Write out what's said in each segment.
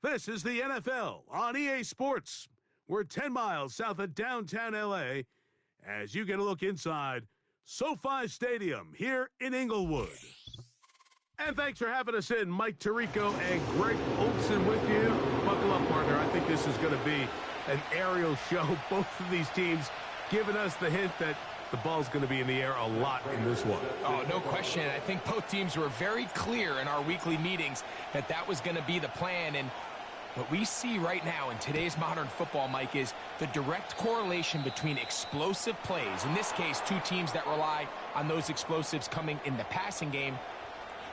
This is the NFL on EA Sports. We're 10 miles south of downtown LA as you get a look inside SoFi Stadium here in Inglewood. And thanks for having us in. Mike Tirico and Greg Olson with you. Buckle up, partner. I think this is going to be an aerial show. Both of these teams giving us the hint that the ball's going to be in the air a lot in this one. Oh, no question. I think both teams were very clear in our weekly meetings that that was going to be the plan. And what we see right now in today's modern football, Mike, is the direct correlation between explosive plays, in this case, two teams that rely on those explosives coming in the passing game,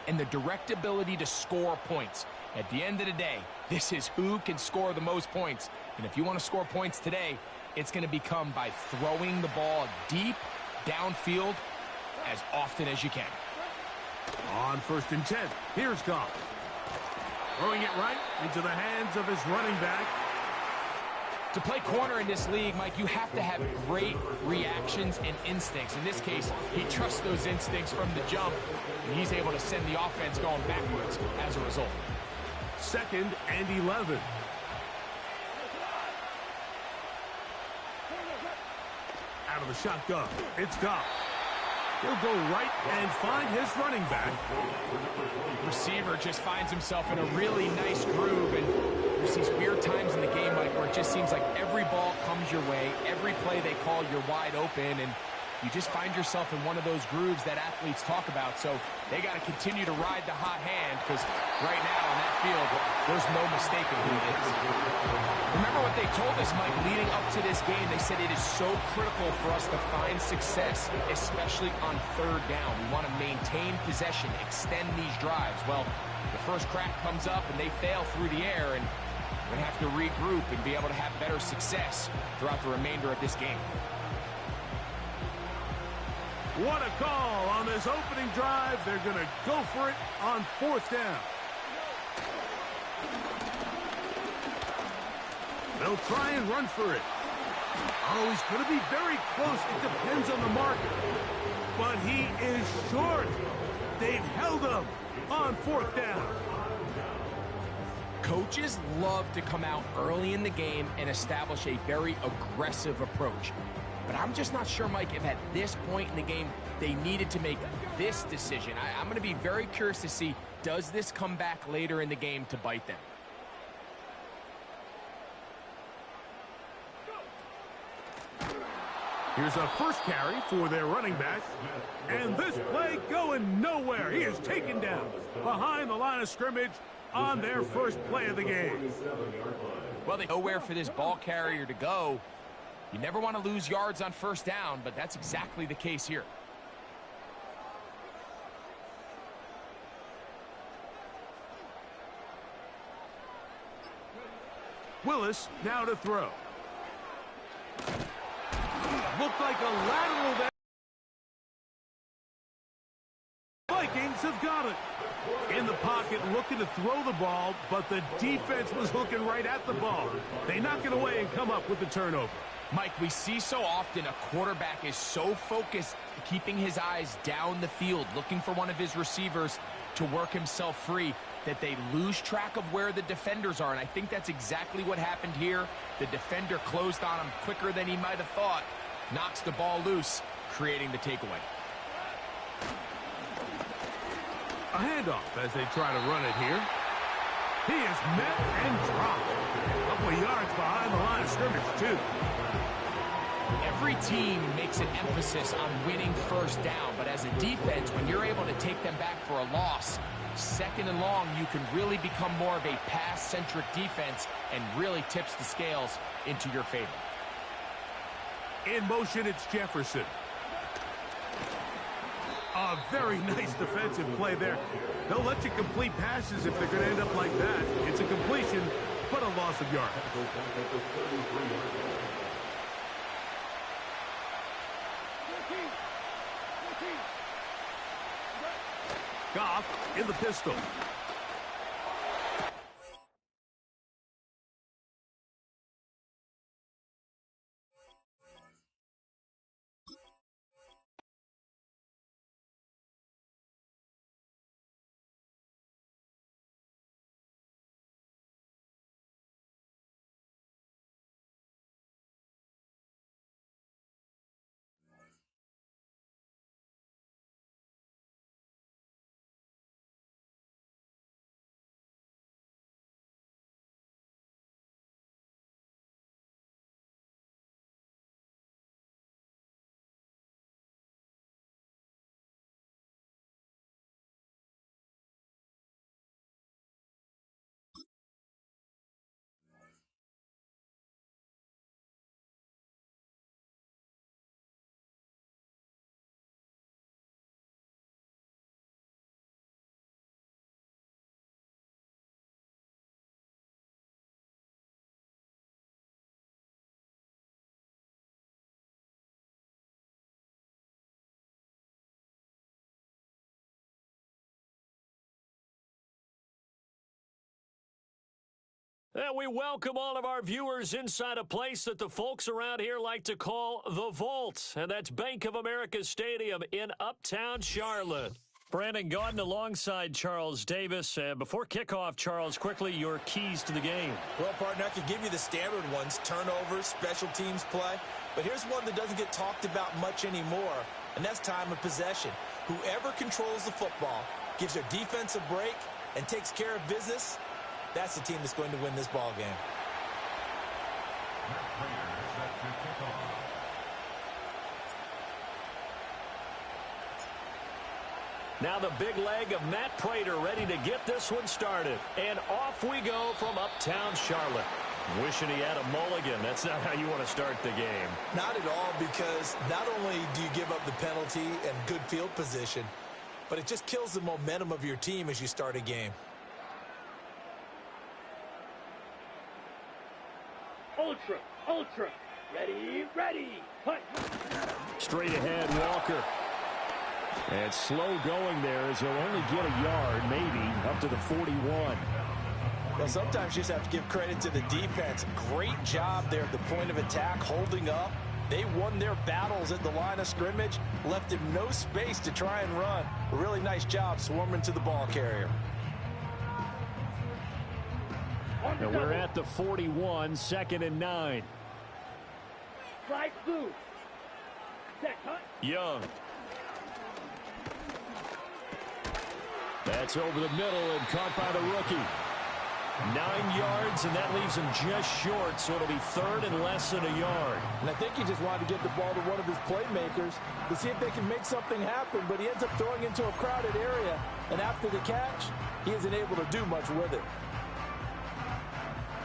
and the direct ability to score points. At the end of the day, this is who can score the most points. And if you want to score points today, it's going to become by throwing the ball deep downfield as often as you can. On 1st and 10, here's Goff. Throwing it right into the hands of his running back. To play corner in this league, Mike, you have to have great reactions and instincts. In this case, he trusts those instincts from the jump, and he's able to send the offense going backwards as a result. 2nd and 11. Out of the shotgun, it's Goff. He'll go right and find his running back. Receiver just finds himself in a really nice groove, and there's these weird times in the game, Mike, where it just seems like every ball comes your way, every play they call, you're wide open, and you just find yourself in one of those grooves that athletes talk about. So they got to continue to ride the hot hand, because right now on that field, there's no mistaking who it is. Remember what they told us, Mike, leading up to this game? They said it is so critical for us to find success, especially on 3rd down. We want to maintain possession, extend these drives. Well, the first crack comes up and they fail through the air, and we're going to have to regroup and be able to have better success throughout the remainder of this game. What a call on this opening drive. They're going to go for it on 4th down. They'll try and run for it. Oh, he's going to be very close. It depends on the marker. But he is short. They've held him on 4th down. Coaches love to come out early in the game and establish a very aggressive approach. But I'm just not sure, Mike, if at this point in the game they needed to make this decision. I'm going to be very curious to see, does this come back later in the game to bite them? Here's a first carry for their running back. And this play going nowhere. He is taken down behind the line of scrimmage on their first play of the game. Well, they nowhere for this ball carrier to go. You never want to lose yards on 1st down, but that's exactly the case here. Willis now to throw. Looked like a lateral there. Vikings have got it. In the pocket, looking to throw the ball, but the defense was looking right at the ball. They knock it away and come up with the turnover. Mike, we see so often a quarterback is so focused, keeping his eyes down the field, looking for one of his receivers to work himself free, that they lose track of where the defenders are. And I think that's exactly what happened here. The defender closed on him quicker than he might have thought, knocks the ball loose, creating the takeaway. A handoff as they try to run it here. He is met and dropped. A couple of yards behind the line of scrimmage, too. Every team makes an emphasis on winning 1st down, but as a defense, when you're able to take them back for a loss, 2nd and long, you can really become more of a pass-centric defense and really tips the scales into your favor. In motion, it's Jefferson. A very nice defensive play there. They'll let you complete passes if they're going to end up like that. It's a completion, but a loss of yards. Goff in the pistol. And we welcome all of our viewers inside a place that the folks around here like to call the Vault. And that's Bank of America Stadium in Uptown Charlotte. Brandon Gaudin alongside Charles Davis. Before kickoff, Charles, quickly your keys to the game. Well, partner, I could give you the standard ones, turnovers, special teams play. But here's one that doesn't get talked about much anymore, and that's time of possession. Whoever controls the football, gives their defense a break, and takes care of business, that's the team that's going to win this ball game. Now the big leg of Matt Prater ready to get this one started. And off we go from Uptown Charlotte. Wishing he had a mulligan. That's not how you want to start the game. Not at all, because not only do you give up the penalty and good field position, but it just kills the momentum of your team as you start a game. Ultra, ready, punt. Straight ahead, Walker. And slow going there as he'll only get a yard, maybe, up to the 41. Well, sometimes you just have to give credit to the defense. Great job there at the point of attack, holding up. They won their battles at the line of scrimmage, left him no space to try and run. A really nice job swarming to the ball carrier. And we're at the 41, 2nd and 9. Slide through. Set, cut. Young. That's over the middle and caught by the rookie. 9 yards, and that leaves him just short, so it'll be 3rd and less than a yard. And I think he just wanted to get the ball to one of his playmakers to see if they can make something happen, but he ends up throwing into a crowded area, and after the catch, he isn't able to do much with it.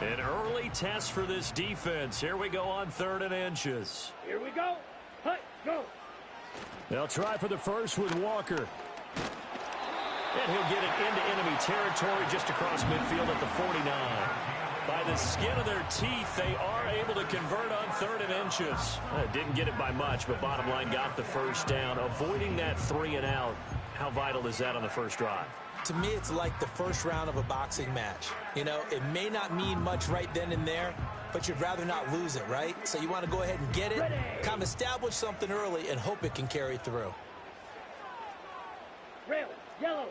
An early test for this defense. Here we go on 3rd and inches. Here we go. Hut, go. They'll try for the first with Walker. And he'll get it into enemy territory just across midfield at the 49. By the skin of their teeth, they are able to convert on 3rd and inches. Didn't get it by much, but bottom line got the first down. Avoiding that 3 and out. How vital is that on the first drive? To me, it's like the first round of a boxing match. You know, it may not mean much right then and there, but you'd rather not lose it, right? So you want to go ahead and get it, kind of establish something early, and hope it can carry through. Rail, yellow.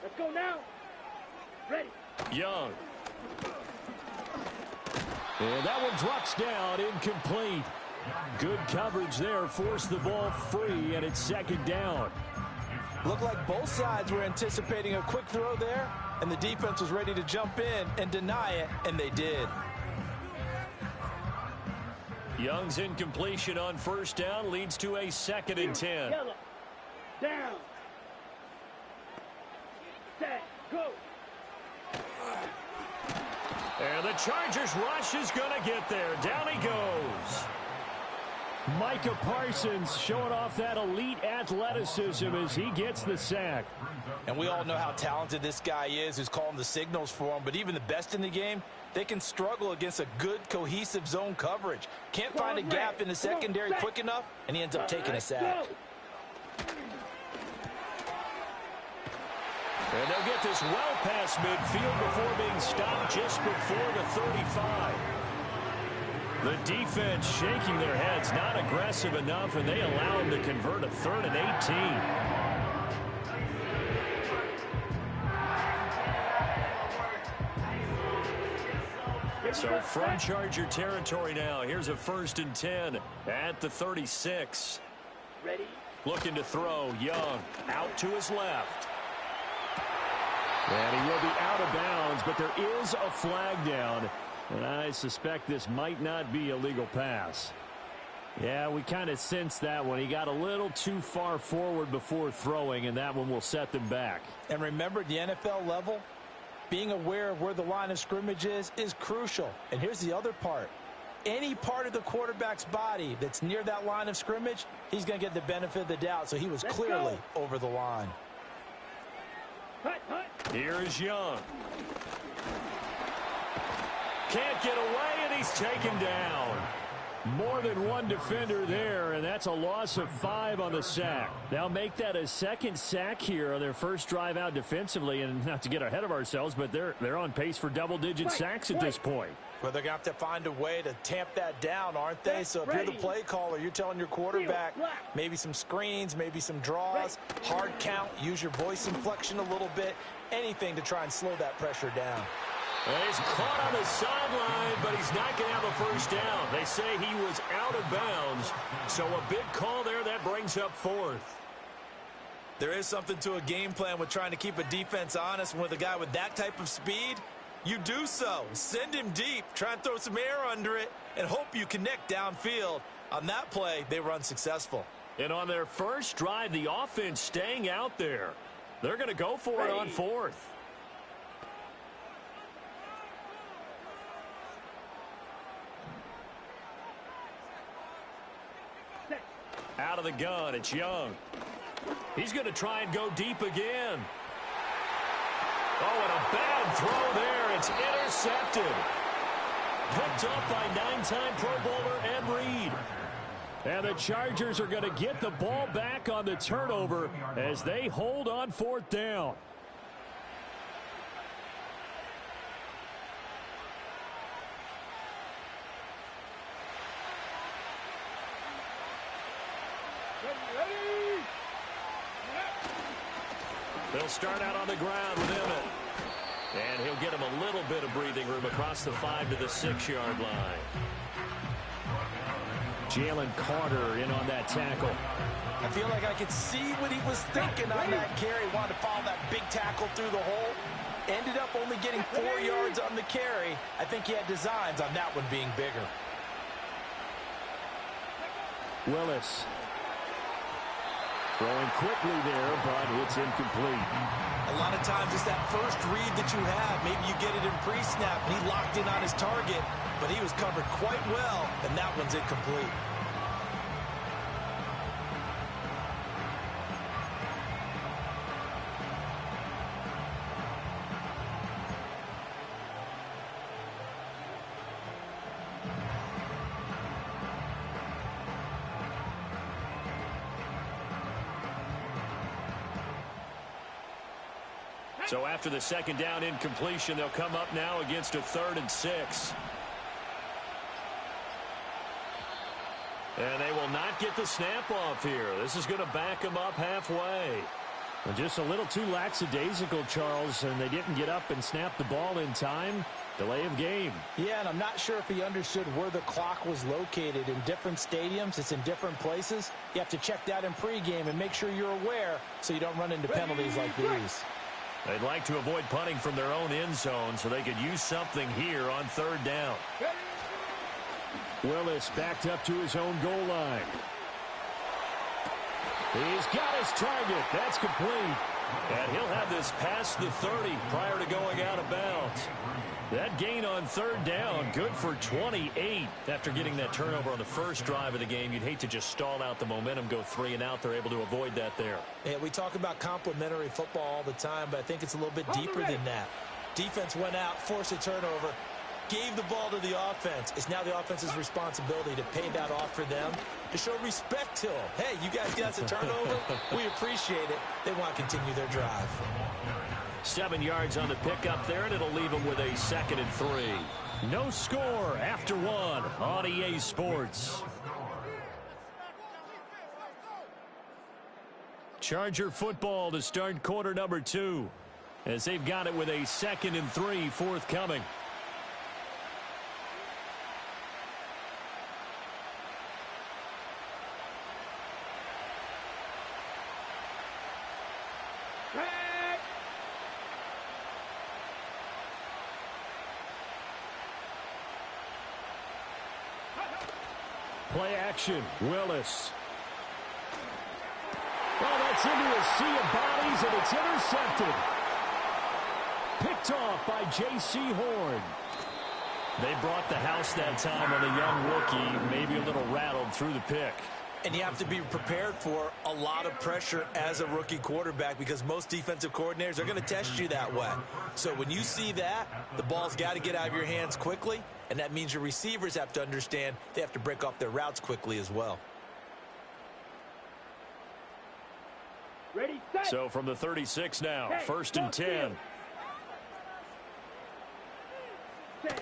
Let's go now. Ready. Young. And that one drops down, incomplete. Good coverage there, forced the ball free, and it's 2nd down. Looked like both sides were anticipating a quick throw there, and the defense was ready to jump in and deny it, and they did. Young's incompletion on 1st down leads to a 2nd and 10. Yellow. Down. Set, go. And the Chargers rush is going to get there. Down he goes. Micah Parsons showing off that elite athleticism as he gets the sack. And we all know how talented this guy is who's calling the signals for him, but even the best in the game, they can struggle against a good, cohesive zone coverage. Can't find a gap in the secondary quick enough, and he ends up taking a sack. And they'll get this well past midfield before being stopped just before the 35. The defense shaking their heads, not aggressive enough, and they allow them to convert a 3rd and 18. So from Charger territory now, here's a 1st and 10 at the 36. Ready. Looking to throw, Young out to his left. And he will be out of bounds, but there is a flag down. And I suspect this might not be a legal pass. Yeah, we kind of sensed that one. He got a little too far forward before throwing, and that one will set them back. And remember, at the NFL level, being aware of where the line of scrimmage is crucial. And here's the other part. Any part of the quarterback's body that's near that line of scrimmage, he's going to get the benefit of the doubt. So he was clearly over the line. Here is Young. Can't get away, and he's taken down. More than one defender there, and that's a loss of 5 on the sack. They'll make that a second sack here on their first drive out defensively, and not to get ahead of ourselves, but they're on pace for double-digit sacks at this point. Well, they're going to have to find a way to tamp that down, aren't they? So if you're the play caller, you're telling your quarterback maybe some screens, maybe some draws, hard count, use your voice inflection a little bit, anything to try and slow that pressure down. And he's caught on the sideline, but he's not going to have a first down. They say he was out of bounds, so a big call there that brings up 4th. There is something to a game plan with trying to keep a defense honest. With a guy with that type of speed, you do so. Send him deep, try and throw some air under it, and hope you connect downfield. On that play, they were unsuccessful. And on their first drive, the offense staying out there. They're going to go for it on 4th. Out of the gun, it's Young. He's going to try and go deep again. Oh, and a bad throw there. It's intercepted. Picked up by 9-time Pro Bowler Ed Reed. And the Chargers are going to get the ball back on the turnover as they hold on 4th down. They'll start out on the ground with Emmett. And he'll get him a little bit of breathing room across the 5 to the 6-yard line. Jalen Carter in on that tackle. I feel like I could see what he was thinking on that carry. Wanted to follow that big tackle through the hole. Ended up only getting 4 yards on the carry. I think he had designs on that one being bigger. Willis. Throwing quickly there, but it's incomplete. A lot of times it's that first read that you have. Maybe you get it in pre-snap, and he locked in on his target, but he was covered quite well, and that one's incomplete. So after the second down incompletion, they'll come up now against a 3rd and 6. And they will not get the snap off here. This is going to back them up halfway. Well, just a little too lackadaisical, Charles, and they didn't get up and snap the ball in time. Delay of game. Yeah, and I'm not sure if he understood where the clock was located. In different stadiums, it's in different places. You have to check that in pregame and make sure you're aware so you don't run into penalties like these. They'd like to avoid punting from their own end zone so they could use something here on 3rd down. Willis backed up to his own goal line. He's got his target. That's complete. And he'll have this past the 30 prior to going out of bounds. That gain on 3rd down, good for 28. After getting that turnover on the first drive of the game, you'd hate to just stall out the momentum, go 3 and out. They're able to avoid that there. Yeah, we talk about complementary football all the time, but I think it's a little bit deeper than that. Defense went out, forced a turnover, gave the ball to the offense. It's now the offense's responsibility to pay that off for them, to show respect to them. Hey, you guys got us a turnover. We appreciate it. They want to continue their drive. 7 yards on the pickup there, and it'll leave them with a 2nd and 3. No score after 1 on EA Sports. Charger football to start quarter number 2, as they've got it with a 2nd and 3 forthcoming. Play action, Willis. Well, that's into a sea of bodies, and it's intercepted. Picked off by J.C. Horn. They brought the house that time on the young rookie, maybe a little rattled through the pick. And you have to be prepared for a lot of pressure as a rookie quarterback because most defensive coordinators are going to test you that way. So when you see that, the ball's got to get out of your hands quickly, and that means your receivers have to understand they have to break off their routes quickly as well. Ready, set. So from the 36 now, Okay, 1st and 10. Set.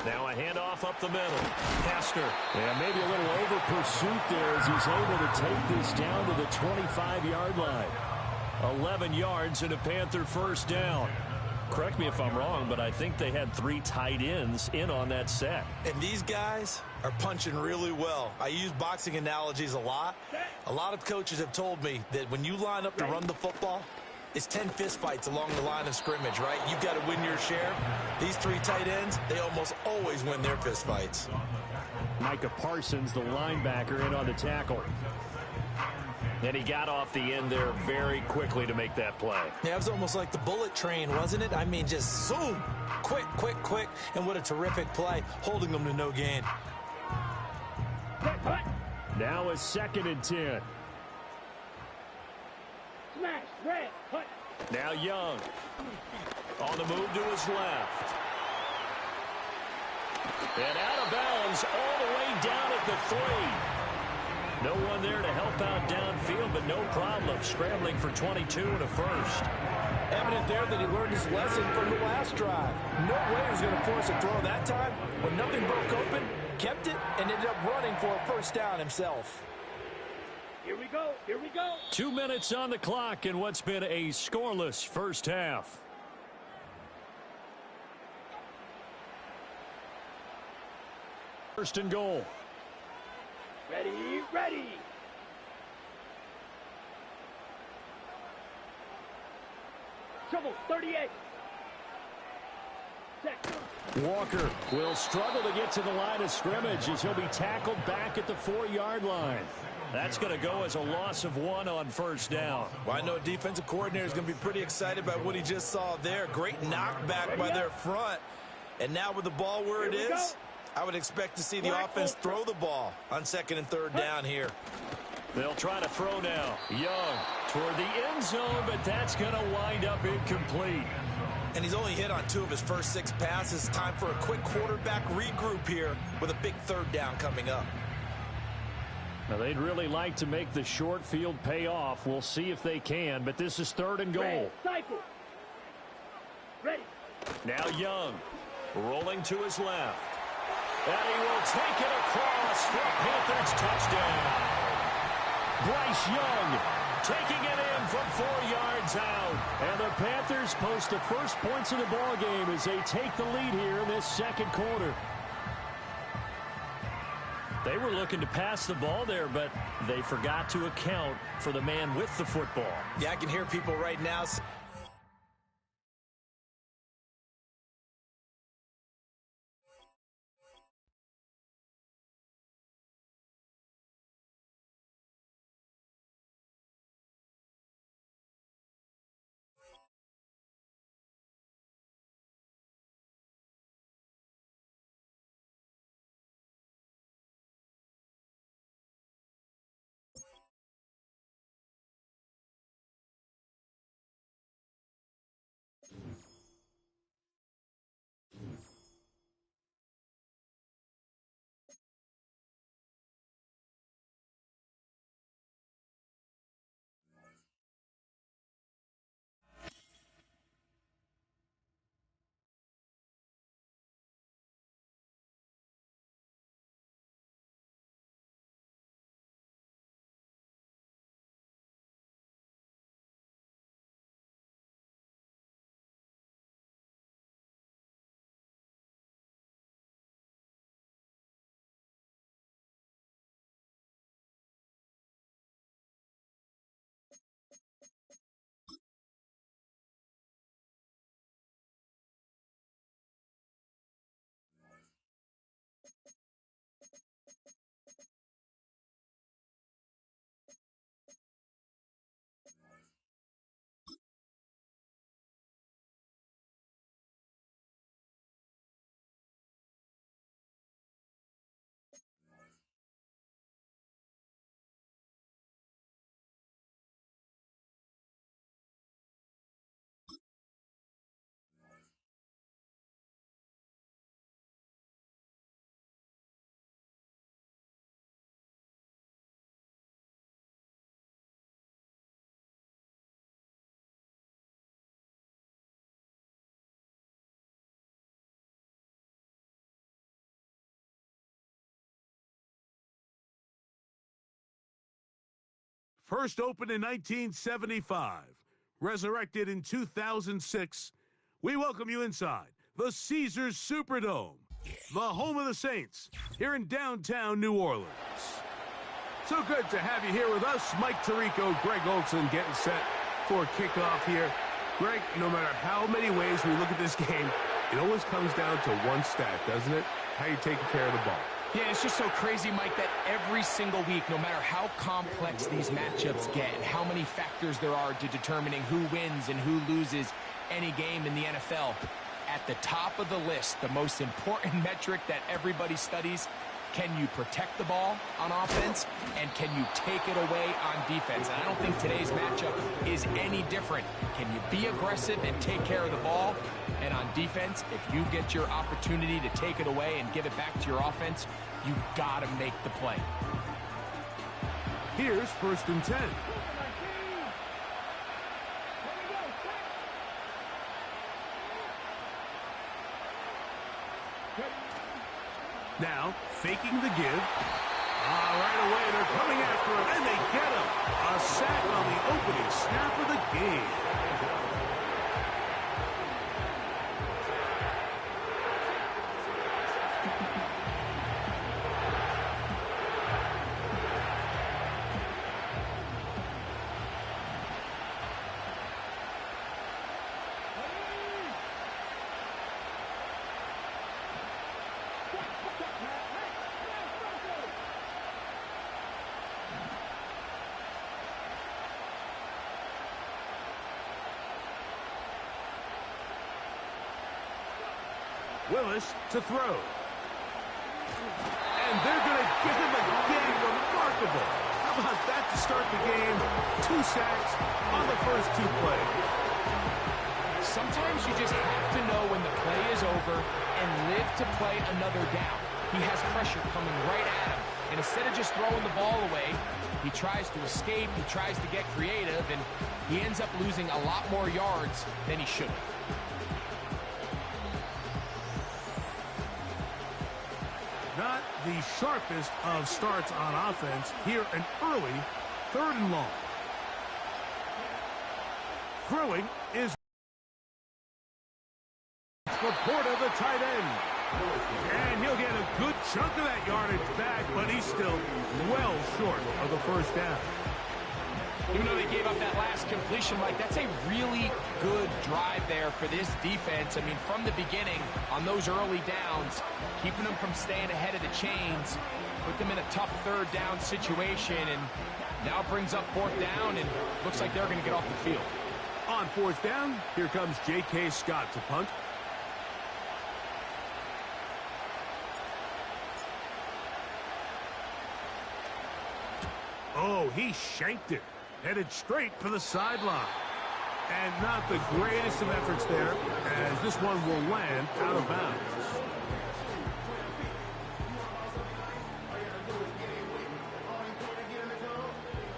Now a handoff up the middle. Pastor. And maybe a little over pursuit there as he's able to take this down to the 25-yard line. 11 yards and a Panther first down. Correct me if I'm wrong, but I think they had 3 tight ends in on that set. And these guys are punching really well. I use boxing analogies a lot. A lot of coaches have told me that when you line up to run the football, it's 10 fistfights along the line of scrimmage, right? You've got to win your share. These 3 tight ends, they almost always win their fistfights. Micah Parsons, the linebacker, in on the tackle. And he got off the end there very quickly to make that play. Yeah, it was almost like the bullet train, wasn't it? I mean, just zoom, quick, quick, quick, and what a terrific play, holding them to no gain. Set, cut. Now a 2nd and 10. Smash, red, cut. Now Young. On the move to his left. And out of bounds all the way down at the 3. No one there to help out downfield, but no problem. Scrambling for 22 and a first. Evident there that he learned his lesson from the last drive. No way he was going to force a throw that time. When nothing broke open, kept it, and ended up running for a first down himself. Here we go, here we go. 2 minutes on the clock in what's been a scoreless first half. First and goal. Ready, ready. Trouble, 38. Set. Walker will struggle to get to the line of scrimmage as he'll be tackled back at the 4-yard line. That's going to go as a loss of 1 on first down. Well, I know a defensive coordinator is going to be pretty excited about what he just saw there. Great knockback by their front. And now with the ball where it is, I would expect to see the offense throw the ball on 2nd and 3rd down here. They'll try to throw now. Young toward the end zone, but that's going to wind up incomplete. And he's only hit on 2 of his first 6 passes. Time for a quick quarterback regroup here with a big 3rd down coming up. Now, they'd really like to make the short field pay off. We'll see if they can, but this is 3rd and goal. Red, cycle. Ready. Now Young rolling to his left. And he will take it across for a Panthers touchdown. Bryce Young taking it in from 4 yards out. And the Panthers post the first points of the ball game as they take the lead here in this 2nd quarter. They were looking to pass the ball there, but they forgot to account for the man with the football. Yeah, I can hear people right now First opened in 1975, resurrected in 2006, we welcome you inside the Caesars Superdome, the home of the Saints, here in downtown New Orleans. So good to have you here with us. Mike Tirico, Greg Olson getting set for kickoff here. Greg, no matter how many ways we look at this game, it always comes down to one stat, doesn't it? How you taking care of the ball. Yeah, it's just so crazy, Mike, that every single week, no matter how complex these matchups get and how many factors there are to determining who wins and who loses any game in the NFL, at the top of the list, the most important metric that everybody studies: can you protect the ball on offense, and can you take it away on defense? And I don't think today's matchup is any different. Can you be aggressive and take care of the ball? And on defense, if you get your opportunity to take it away and give it back to your offense, you've got to make the play. Here's 1st and 10. Now, faking the give. Right away, they're coming after him, and they get him. A sack on the opening snap of the game. Willis to throw. And they're going to give him again. Remarkable. How about that to start the game? 2 sacks on the first 2 plays. Sometimes you just have to know when the play is over and live to play another down. He has pressure coming right at him. And instead of just throwing the ball away, he tries to escape, he tries to get creative, and he ends up losing a lot more yards than he should have. Not the sharpest of starts on offense. Here, an early 3rd and long. Throwing is Laporta, the tight end. And he'll get a good chunk of that yardage back, but he's still well short of the first down. Even though they gave up that last completion, Mike, that's a really good drive there for this defense. I mean, from the beginning, on those early downs, keeping them from staying ahead of the chains, put them in a tough 3rd down situation, and now it brings up 4th down, and looks like they're going to get off the field. On 4th down, here comes J.K. Scott to punt. Oh, he shanked it. Headed straight for the sideline. And not the greatest of efforts there, as this one will land out of bounds.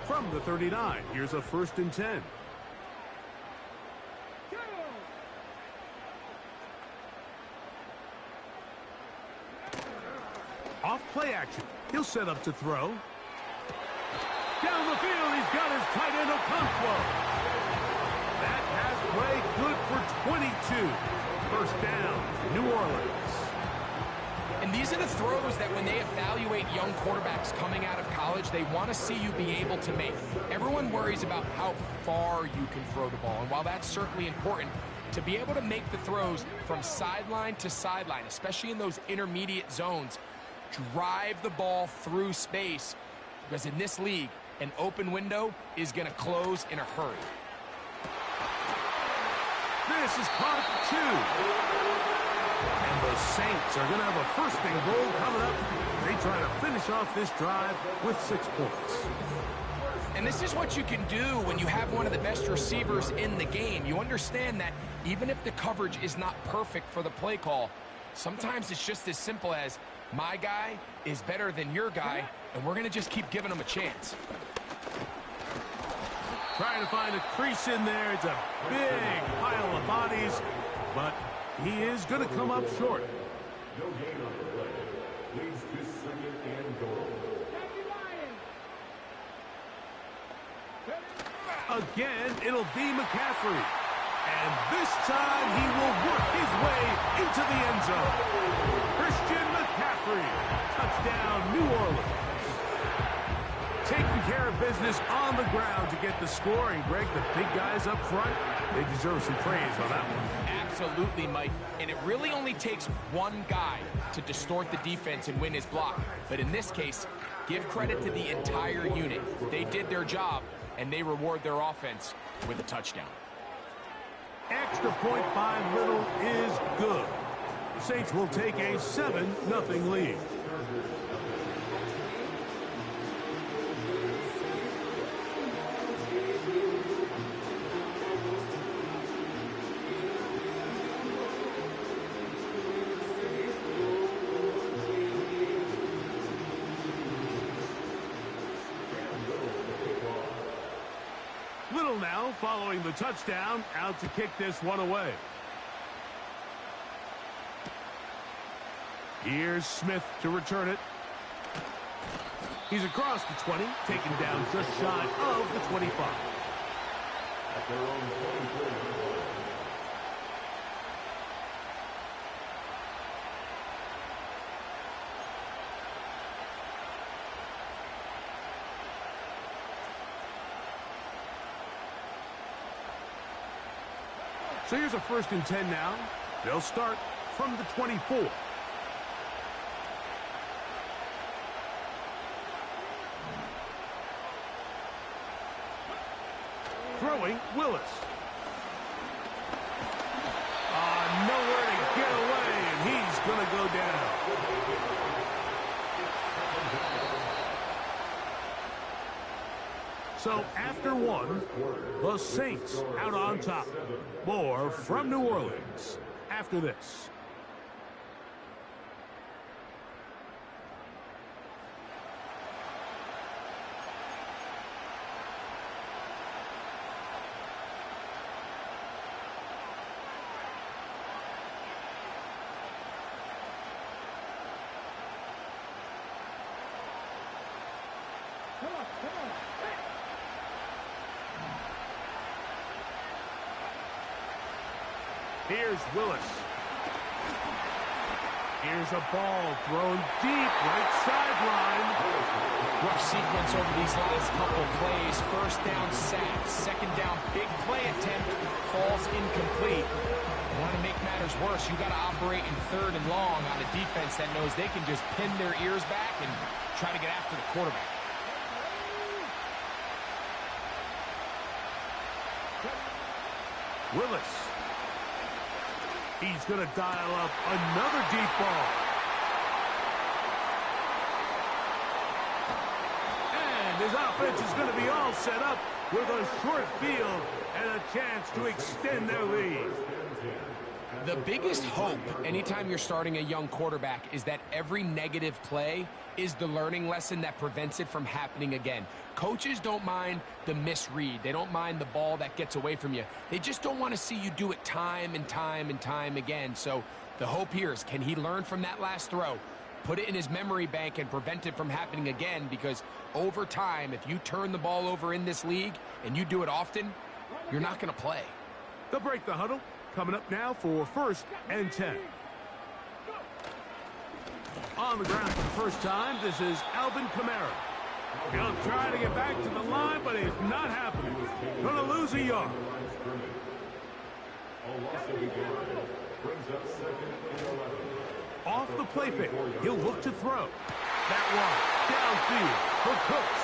From the 39, here's a 1st and 10. Off play action. He'll set up to throw. Down the field, he's got his tight end Okonkwo. That has play good for 22. First down, New Orleans. And these are the throws that when they evaluate young quarterbacks coming out of college, they want to see you be able to make. Everyone worries about how far you can throw the ball. And while that's certainly important, to be able to make the throws from sideline to sideline, especially in those intermediate zones, drive the ball through space, because in this league, an open window is going to close in a hurry. This is caught at 2. And the Saints are going to have a 1st and goal coming up. They try to finish off this drive with 6 points. And this is what you can do when you have one of the best receivers in the game. You understand that even if the coverage is not perfect for the play call, sometimes it's just as simple as, my guy is better than your guy, and we're going to just keep giving him a chance. Trying to find a crease in there. It's a big pile of bodies, but he is going to come up short. No gain on the play. Leads to 2nd and goal. Again, it'll be McCaffrey. And this time, he will work his way into the end zone. Christian McCaffrey. Touchdown, New Orleans. Taking care of business on the ground to get the score. And, Greg, the big guys up front, they deserve some praise on that one. Absolutely, Mike. And it really only takes one guy to distort the defense and win his block. But in this case, give credit to the entire unit. They did their job, and they reward their offense with a touchdown. Extra point by Little is good. The Saints will take a 7-0 lead. Little now, following the touchdown, out to kick this one away. Here's Smith to return it. He's across the 20, taken down just shy of the 25. At their own 23. So here's a 1st and 10 now. They'll start from the 24. Throwing, Willis. Nowhere to get away, and he's going to go down. So after one, the Saints out on top. More from New Orleans after this. Here's Willis. Here's a ball thrown deep, right sideline. Rough sequence over these last couple plays. 1st down sack, 2nd down big play attempt, falls incomplete. Want to make matters worse, you got to operate in 3rd and long on a defense that knows they can just pin their ears back and try to get after the quarterback. Willis. He's going to dial up another deep ball. And his offense is going to be all set up with a short field and a chance to extend their lead. The biggest hope anytime you're starting a young quarterback is that every negative play is the learning lesson that prevents it from happening again. Coaches don't mind the misread. They don't mind the ball that gets away from you. They just don't want to see you do it time and time and time again. So the hope here is, can he learn from that last throw, put it in his memory bank and prevent it from happening again? Because over time, if you turn the ball over in this league and you do it often, you're not going to play. They'll break the huddle. Coming up now for 1st and 10. On the ground for the first time, this is Alvin Kamara. He'll try to get back to the line, but it's not happening. Going to lose a yard. Off the play fake, he'll look to throw. That one downfield for Cooks.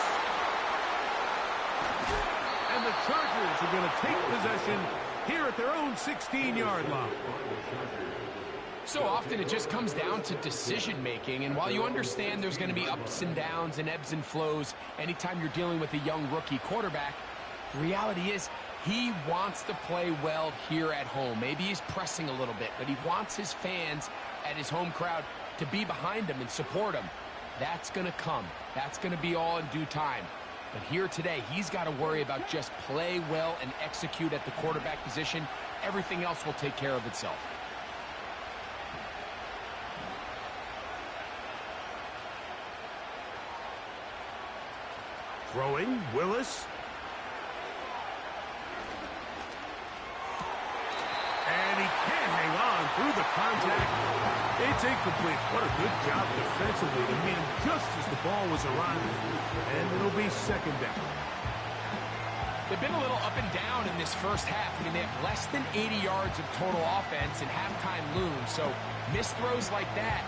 And the Chargers are going to take possession here at their own 16-yard line. So often it just comes down to decision-making, and while you understand there's going to be ups and downs and ebbs and flows anytime you're dealing with a young rookie quarterback, the reality is he wants to play well here at home. Maybe he's pressing a little bit, but he wants his fans at his home crowd to be behind him and support him. That's going to come. That's going to be all in due time. But here today, he's got to worry about just play well and execute at the quarterback position. Everything else will take care of itself. Throwing, Willis. through the contact. It's incomplete. What a good job defensively to meet him just as the ball was arriving. And it'll be second down. They've been a little up and down in this first half. I mean, they have less than 80 yards of total offense and halftime looms. So missed throws like that,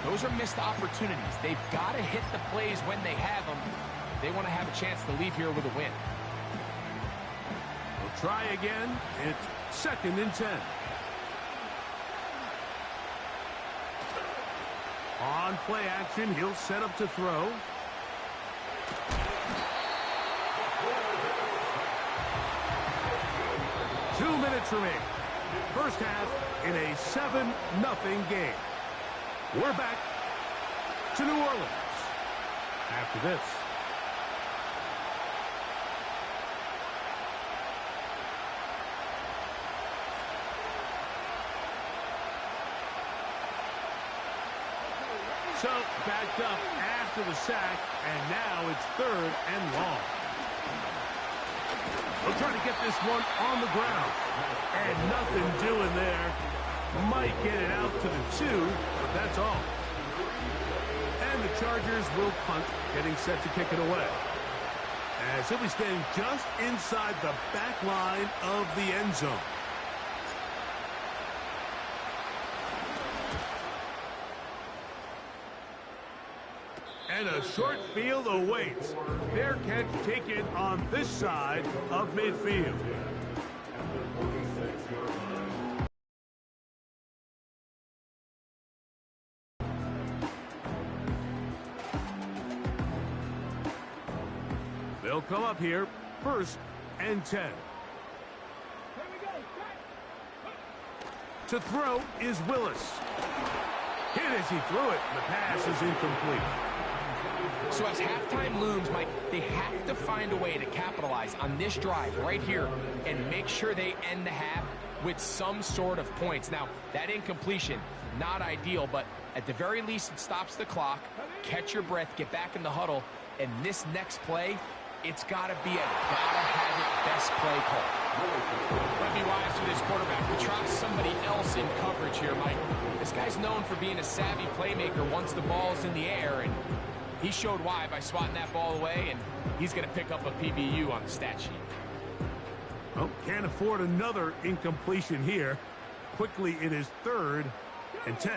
those are missed opportunities. They've got to hit the plays when they have them. They want to have a chance to leave here with a win. We'll try again. It's second and 10. On play action, he'll set up to throw. Two minutes remaining. First half in a 7-0 game. We're back to New Orleans after this. So, backed up after the sack, and now it's third and long. They'll try to get this one on the ground. And nothing doing there. Might get it out to the 2, but that's all. And the Chargers will punt, getting set to kick it away. As he'll be standing just inside the back line of the end zone. And a short field awaits. Their catch taken on this side of midfield. They'll come up here, first and 10. To throw is Willis. Hit as he threw it. The pass is incomplete. So as halftime looms, Mike, they have to find a way to capitalize on this drive right here and make sure they end the half with some sort of points. Now, that incompletion, not ideal, but at the very least, it stops the clock. Catch your breath, get back in the huddle, and this next play, it's got to be a gotta-have-it best play call. Might be wise for this quarterback to trust somebody else in coverage here, Mike. This guy's known for being a savvy playmaker once the ball's in the air, and he showed why by swatting that ball away, and he's going to pick up a PBU on the stat sheet. Oh, can't afford another incompletion here. Quickly, it is third and 10.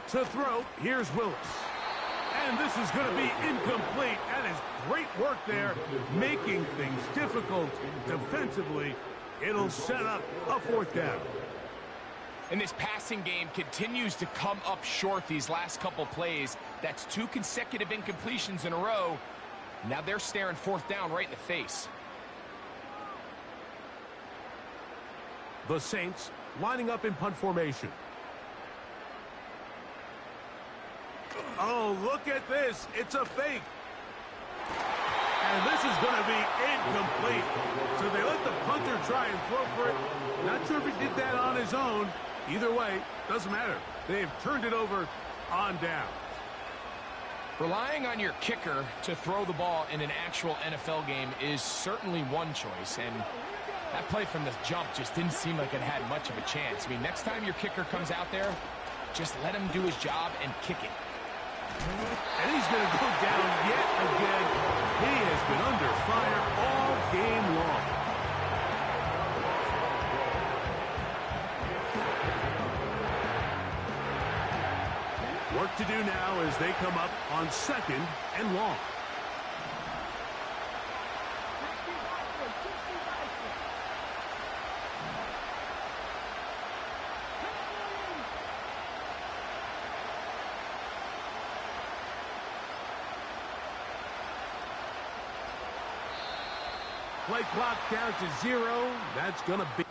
To throw, here's Willis. And this is going to be incomplete. That is great work there, making things difficult defensively. It'll set up a fourth down. And this passing game continues to come up short these last couple plays. That's 2 consecutive incompletions in a row. Now they're staring fourth down right in the face. The Saints lining up in punt formation. Oh, look at this. It's a fake. And this is going to be incomplete. So they let the punter try and throw for it. Not sure if he did that on his own. Either way, doesn't matter. They've turned it over on down. Relying on your kicker to throw the ball in an actual NFL game is certainly one choice. And that play from the jump just didn't seem like it had much of a chance. I mean, next time your kicker comes out there, just let him do his job and kick it. And he's going to go down yet again. He has been under fire all game long. Work to do now as they come up on second and long. Play clock down to 0. That's going to be...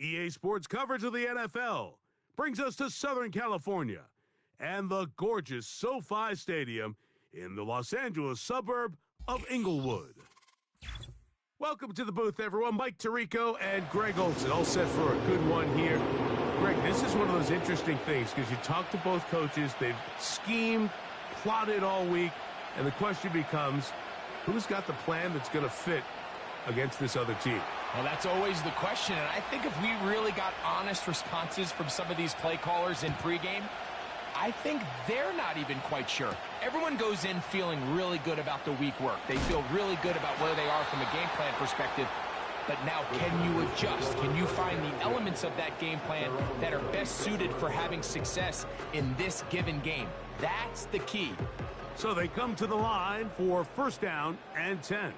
EA Sports coverage of the NFL brings us to Southern California and the gorgeous SoFi Stadium in the Los Angeles suburb of Inglewood. Welcome to the booth, everyone. Mike Tirico and Greg Olson, all set for a good one here. Greg, this is one of those interesting things because you talk to both coaches. They've schemed, plotted all week, and the question becomes, who's got the plan that's going to fit against this other team? Well, that's always the question, and I think if we really got honest responses from some of these play callers in pregame, I think they're not even quite sure. Everyone goes in feeling really good about the week work. They feel really good about where they are from a game plan perspective. But now, can you adjust? Can you find the elements of that game plan that are best suited for having success in this given game? That's the key. So they come to the line for first down and 10.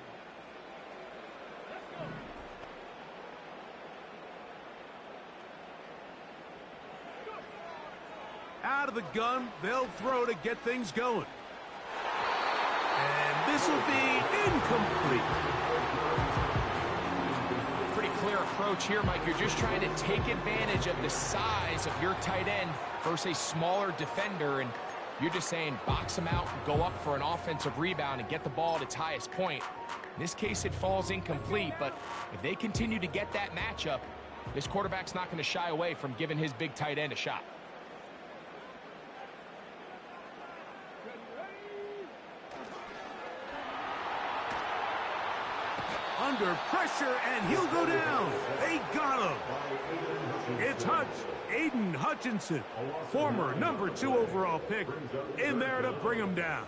Out of the gun, they'll throw to get things going. And this will be incomplete. Pretty clear approach here, Mike. You're just trying to take advantage of the size of your tight end versus a smaller defender, and you're just saying box him out, go up for an offensive rebound, and get the ball at its highest point. In this case, it falls incomplete, but if they continue to get that matchup, this quarterback's not going to shy away from giving his big tight end a shot. Under pressure, and he'll go down. They got him. It's Aiden Hutchinson, former #2 overall pick, in there to bring him down.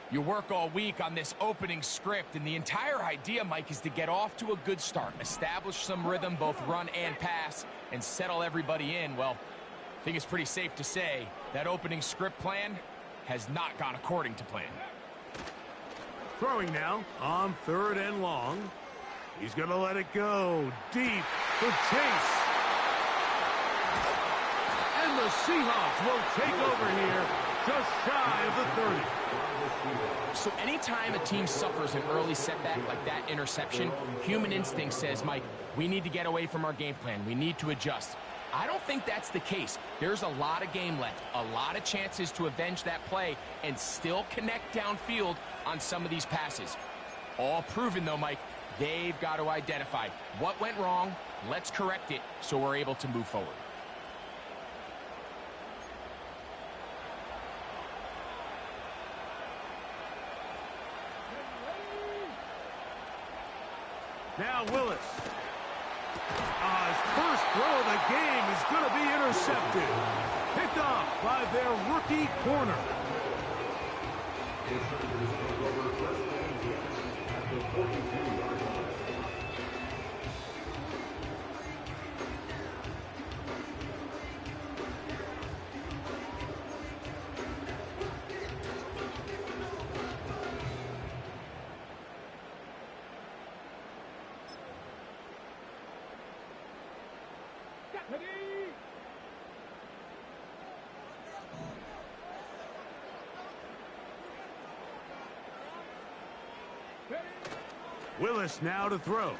You work all week on this opening script, and the entire idea, Mike, is to get off to a good start, establish some rhythm, both run and pass, and settle everybody in. Well, I think it's pretty safe to say that opening script plan has not gone according to plan. Throwing now on 3rd and long. He's going to let it go deep for Chase. And the Seahawks will take over here just shy of the 30. So anytime a team suffers an early setback like that interception, human instinct says, Mike, we need to get away from our game plan. We need to adjust. I don't think that's the case. There's a lot of game left, a lot of chances to avenge that play and still connect downfield on some of these passes. All proven, though, Mike, they've got to identify what went wrong, let's correct it so we're able to move forward. Now Willis. His first throw of the game is going to be intercepted. Picked off by their rookie corner. Willis now to throw.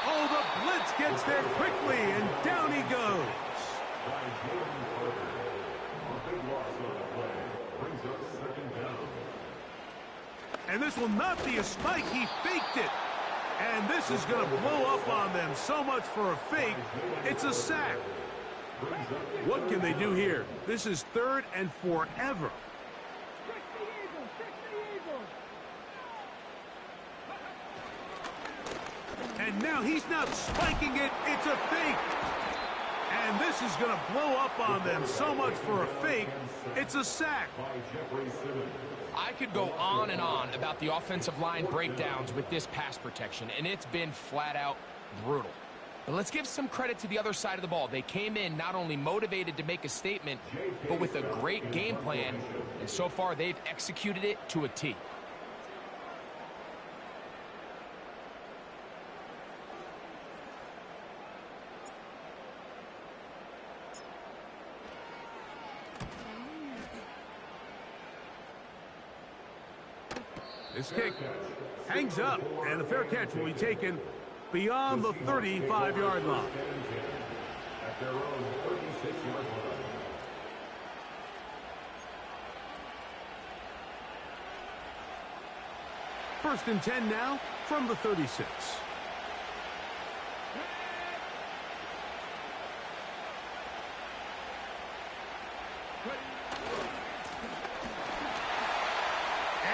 Oh, the blitz gets there quickly, and down he goes. And this will not be a spike. He faked it. And this is going to blow up on them. So much for a fake. It's a sack. What can they do here? This is 3rd and forever. And now he's not spiking it. It's a fake. And this is going to blow up on them. So much for a fake. It's a sack. I could go on and on about the offensive line breakdowns with this pass protection, and it's been flat out brutal. But let's give some credit to the other side of the ball. They came in not only motivated to make a statement, but with a great game plan, and so far they've executed it to a T. This kick hangs up, and a fair catch will be taken beyond the 35-yard line. At their own 36-yard line. First and 10 now from the 36.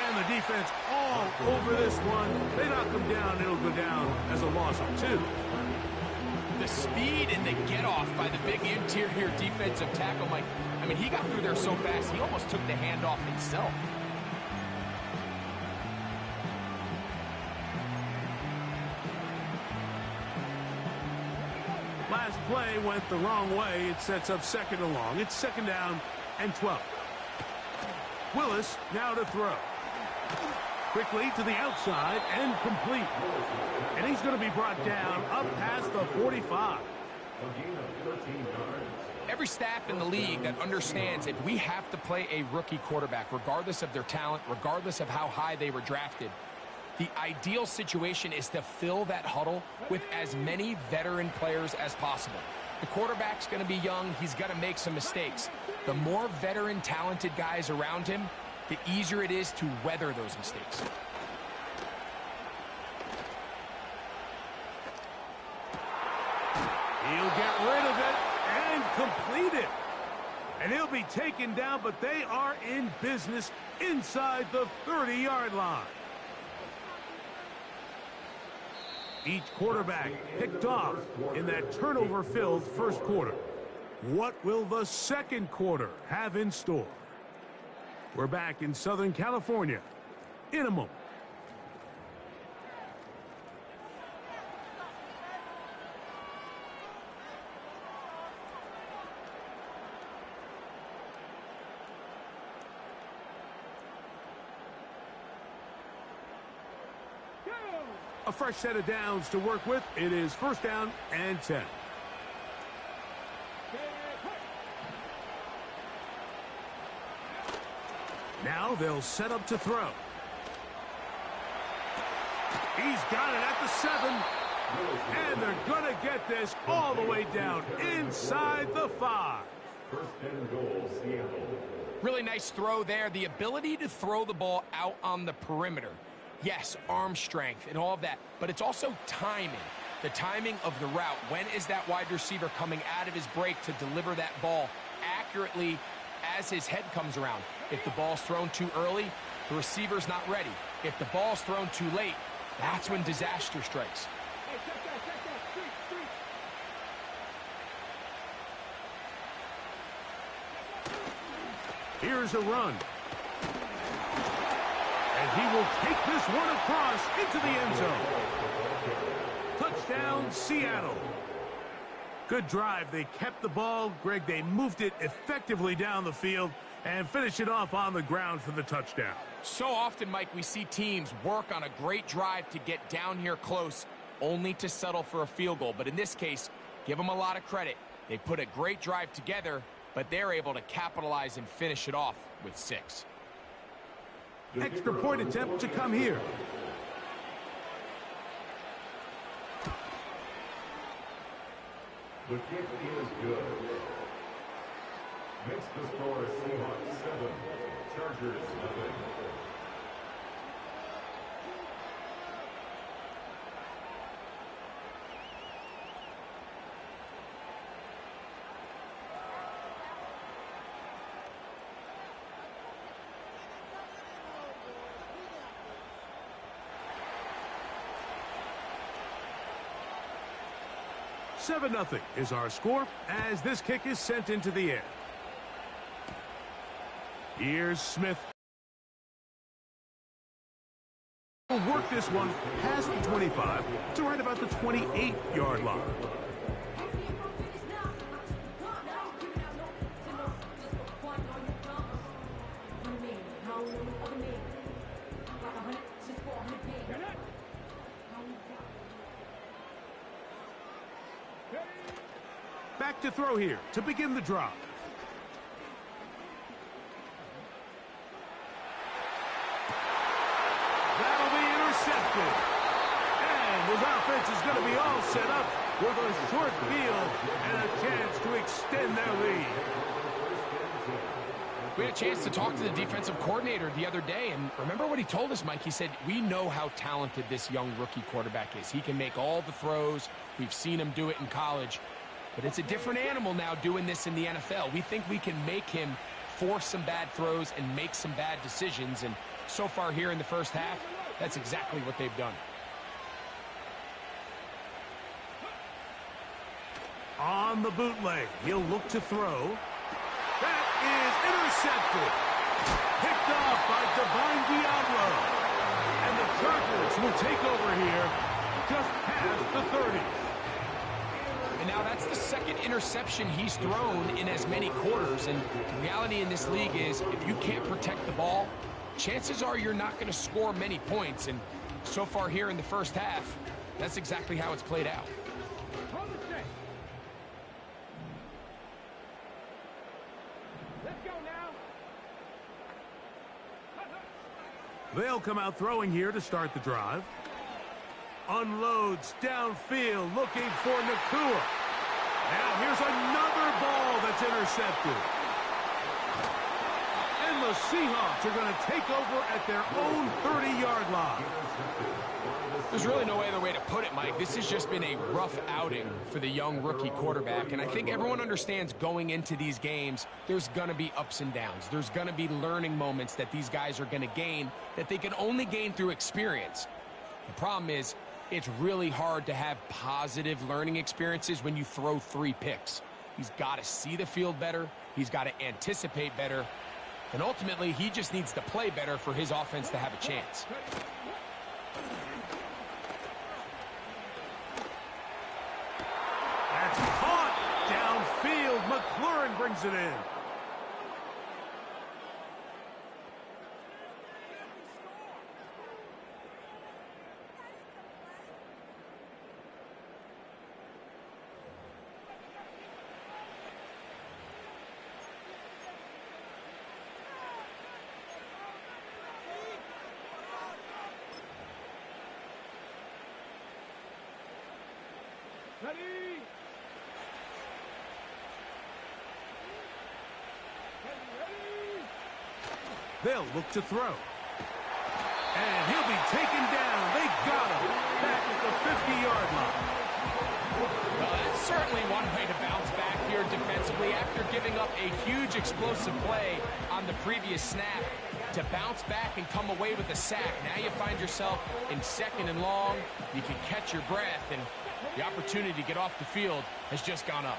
And the defense all over this one. They knock him down. It'll go down as a loss of 2. The speed and the get-off by the big interior defensive tackle, Mike. I mean, he got through there so fast, he almost took the handoff himself. Last play went the wrong way. It sets up second and long. It's second down and 12. Willis now to throw. Quickly to the outside and complete. And he's going to be brought down up past the 45. Every staff in the league that understands if we have to play a rookie quarterback, regardless of their talent, regardless of how high they were drafted, the ideal situation is to fill that huddle with as many veteran players as possible. The quarterback's going to be young. He's going to make some mistakes. The more veteran, talented guys around him, the easier it is to weather those mistakes. He'll get rid of it and complete it. And he'll be taken down, but they are in business inside the 30-yard line. Each quarterback picked off in that turnover-filled first quarter. What will the second quarter have in store? We're back in Southern California in a moment. A fresh set of downs to work with. It is first down and 10. Now they'll set up to throw. He's got it at the 7. And they're going to get this all the way down inside the 5. First and goal, Seattle. Really nice throw there. The ability to throw the ball out on the perimeter. Yes, arm strength and all of that, but it's also timing. The timing of the route. When is that wide receiver coming out of his break to deliver that ball accurately as his head comes around? If the ball's thrown too early, the receiver's not ready. If the ball's thrown too late, that's when disaster strikes. Here's a run. And he will take this one across into the end zone. Touchdown, Seattle. Good drive. They kept the ball. Greg, they moved it effectively down the field and finished it off on the ground for the touchdown. So often, Mike, we see teams work on a great drive to get down here close, only to settle for a field goal. But in this case, give them a lot of credit. They put a great drive together, but they're able to capitalize and finish it off with 6. Extra point attempt to come here. The kick is good. Makes the score Seahawks 7, Chargers 11. Seven 0 is our score as this kick is sent into the air. Here's Smith. Will work this one past the 25 to right about the 28-yard line. Back to throw here to begin the drive. intercepted. And his offense is going to be all set up with a short field and a chance to extend their lead. We had a chance to talk to the defensive coordinator the other day, and remember what he told us, Mike? He said, we know how talented this young rookie quarterback is. He can make all the throws. We've seen him do it in college. But it's a different animal now doing this in the NFL. We think we can make him force some bad throws and make some bad decisions. And so far here in the first half, that's exactly what they've done. On the bootleg, he'll look to throw. That is intercepted. Picked off by Divine Diablo. And the Chargers will take over here just past the 30. And now that's the second interception he's thrown in as many quarters. And the reality in this league is if you can't protect the ball, chances are you're not going to score many points. And so far here in the first half, that's exactly how it's played out. They'll come out throwing here to start the drive. Unloads downfield looking for Nakua. Now here's another ball that's intercepted. And the Seahawks are going to take over at their own 30-yard line. There's really no other way to put it, Mike. This has just been a rough outing for the young rookie quarterback, and I think everyone understands going into these games, there's going to be ups and downs. There's going to be learning moments that these guys are going to gain that they can only gain through experience. The problem is, it's really hard to have positive learning experiences when you throw 3 picks. He's got to see the field better. He's got to anticipate better. And ultimately, he just needs to play better for his offense to have a chance. That's caught downfield. McLaurin brings it in. Ready? They'll look to throw. And he'll be taken down. They got him back at the 50-yard line. Well, that's certainly one way to bounce back here defensively after giving up a huge explosive play on the previous snap. To bounce back and come away with a sack. Now you find yourself in 2nd and long. You can catch your breath, and the opportunity to get off the field has just gone up.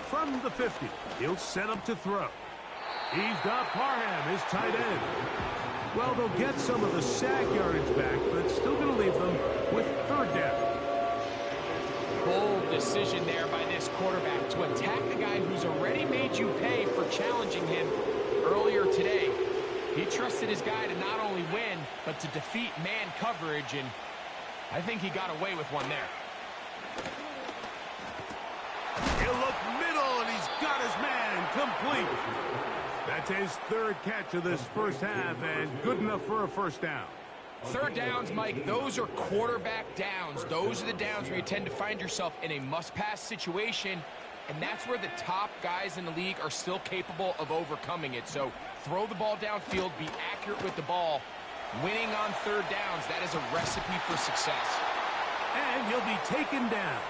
From the 50, he'll set up to throw. He's got Parham, his tight end. Well, they'll get some of the sack yardage back, but it's still going to leave them with 3rd down. Bold decision there by this quarterback to attack a guy who's already made you pay for challenging him earlier today. He trusted his guy to not only win, but to defeat man coverage, and I think he got away with one there. He'll look middle, and he's got his man complete. That's his 3rd catch of this first half, and good enough for a 1st down. 3rd downs, Mike, those are quarterback downs. Those are the downs where you tend to find yourself in a must-pass situation, and that's where the top guys in the league are still capable of overcoming it. So throw the ball downfield, be accurate with the ball. Winning on 3rd downs, that is a recipe for success. And he'll be taken down.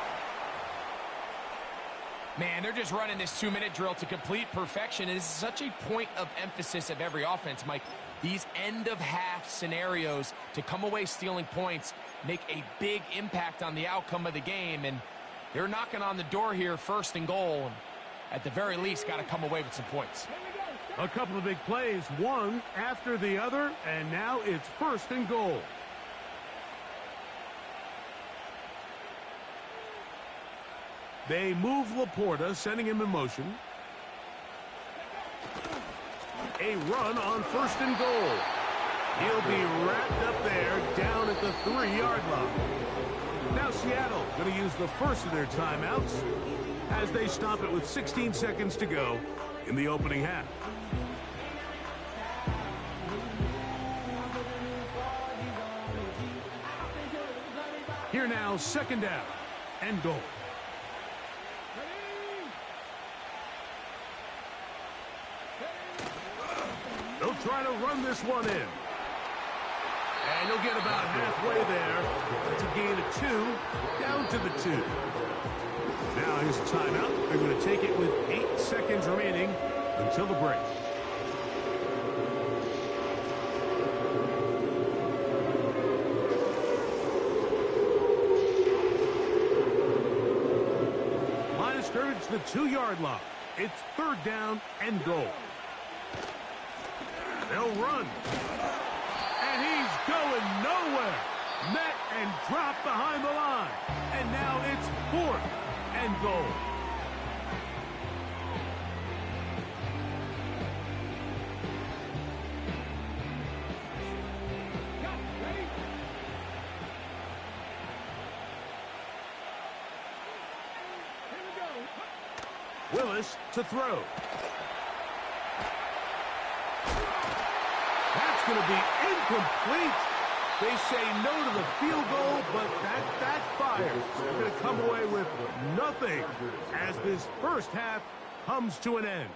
Man, they're just running this 2-minute drill to complete perfection. It is such a point of emphasis of every offense, Mike. These end-of-half scenarios to come away stealing points make a big impact on the outcome of the game, and they're knocking on the door here, 1st and goal. And at the very least, got to come away with some points. A couple of big plays, one after the other, and now it's 1st and goal. They move Laporta, sending him in motion. A run on 1st and goal. He'll be wrapped up there down at the 3-yard line. Now Seattle going to use the first of their timeouts as they stop it with 16 seconds to go in the opening half. Here now, second down and goal. They'll try to run this one in. And he'll get about halfway there. That's a gain of 2, down to the 2. Now here's a timeout. They're going to take it with 8 seconds remaining until the break. Line of scrimmage, the 2-yard line. It's third down and goal. They'll run. And he's going nowhere. Met and dropped behind the line. And now it's fourth and goal. Willis to throw. That's going to be incomplete. They say no to the field goal, but that backfires. They're going to come away with nothing as this first half comes to an end.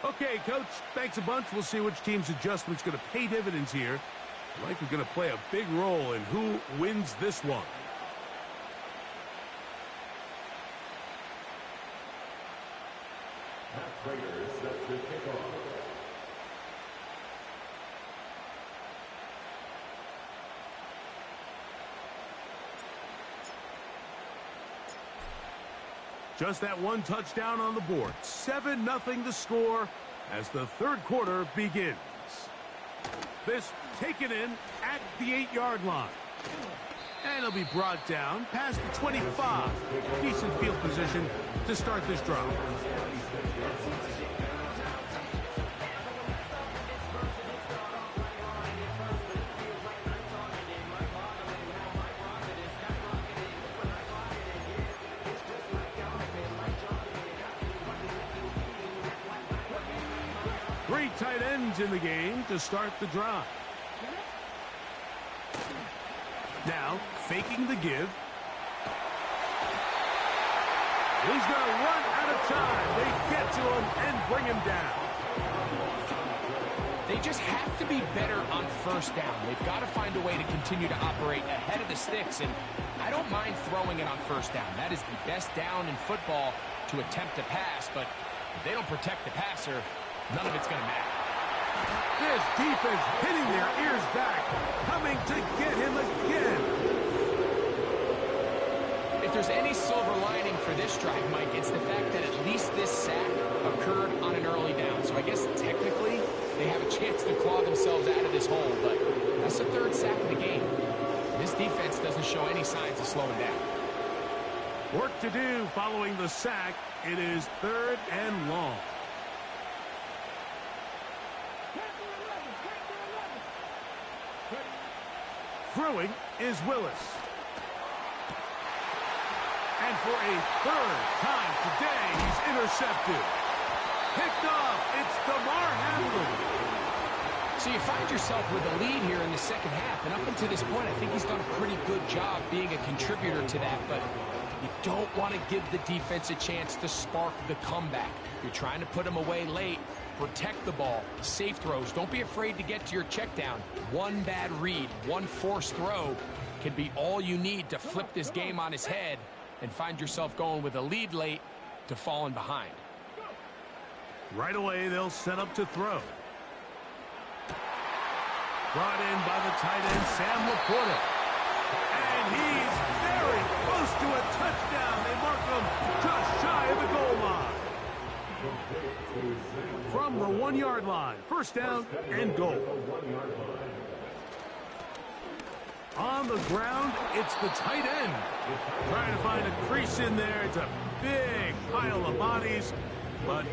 Okay, Coach, thanks a bunch. We'll see which team's adjustment's going to pay dividends here. Likely going to play a big role in who wins this one. Raiders set to kick off. Just that one touchdown on the board. 7-0 the score as the third quarter begins. This taken in at the 8-yard line. And it'll be brought down past the 25. Decent field position to start this drive. Three tight ends in the game to start the drive. Now, faking the give. He's going to run out of time. They get to him and bring him down. They just have to be better on first down. They've got to find a way to continue to operate ahead of the sticks, and I don't mind throwing it on first down. That is the best down in football to attempt to pass, but if they don't protect the passer, none of it's going to matter. This defense hitting their ears back, coming to get him again. If there's any silver lining for this drive, Mike, it's the fact that at least this sack occurred on an early down. So I guess technically they have a chance to claw themselves out of this hole, but that's the third sack of the game. This defense doesn't show any signs of slowing down. Work to do following the sack. It is third and long. Throwing is Willis. And for a third time today, he's intercepted. Picked off. It's DeMar Hamlin. So you find yourself with a lead here in the second half, and up until this point, I think he's done a pretty good job being a contributor to that, but you don't want to give the defense a chance to spark the comeback. You're trying to put him away late. Protect the ball. Safe throws. Don't be afraid to get to your check down. One bad read, one forced throw can be all you need to flip this game on its head and find yourself going with a lead late to falling behind. Right away, they'll set up to throw. Brought in by the tight end, Sam Laporta. And he's very close to a touchdown. They mark him just shy of the goal line. From the 1-yard line, first down and goal. On the ground, it's the tight end. Trying to find a crease in there. It's a big pile of bodies, but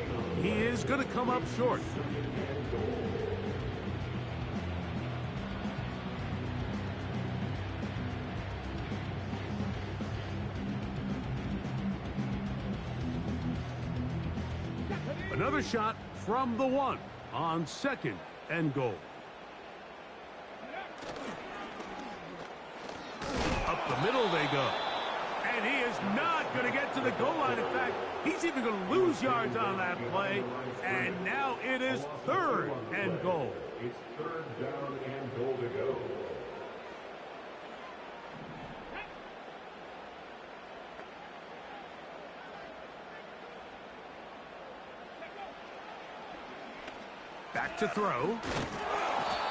he is going to come up short. Another shot from the 1 on 2nd and goal. Up the middle they go. And he is not going to get to the goal line. In fact, he's even going to lose yards on that play. And now it is 3rd and goal. It's 3rd down and goal to go. Back to throw.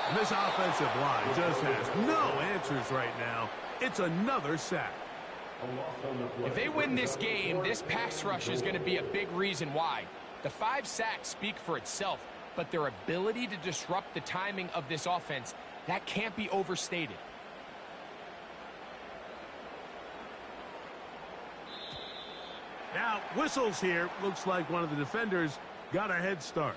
And this offensive line just has no answers right now. It's another sack. If they win this game, this pass rush is going to be a big reason why. The 5 sacks speak for itself, but their ability to disrupt the timing of this offense, that can't be overstated. Now, whistles here. Looks like one of the defenders got a head start.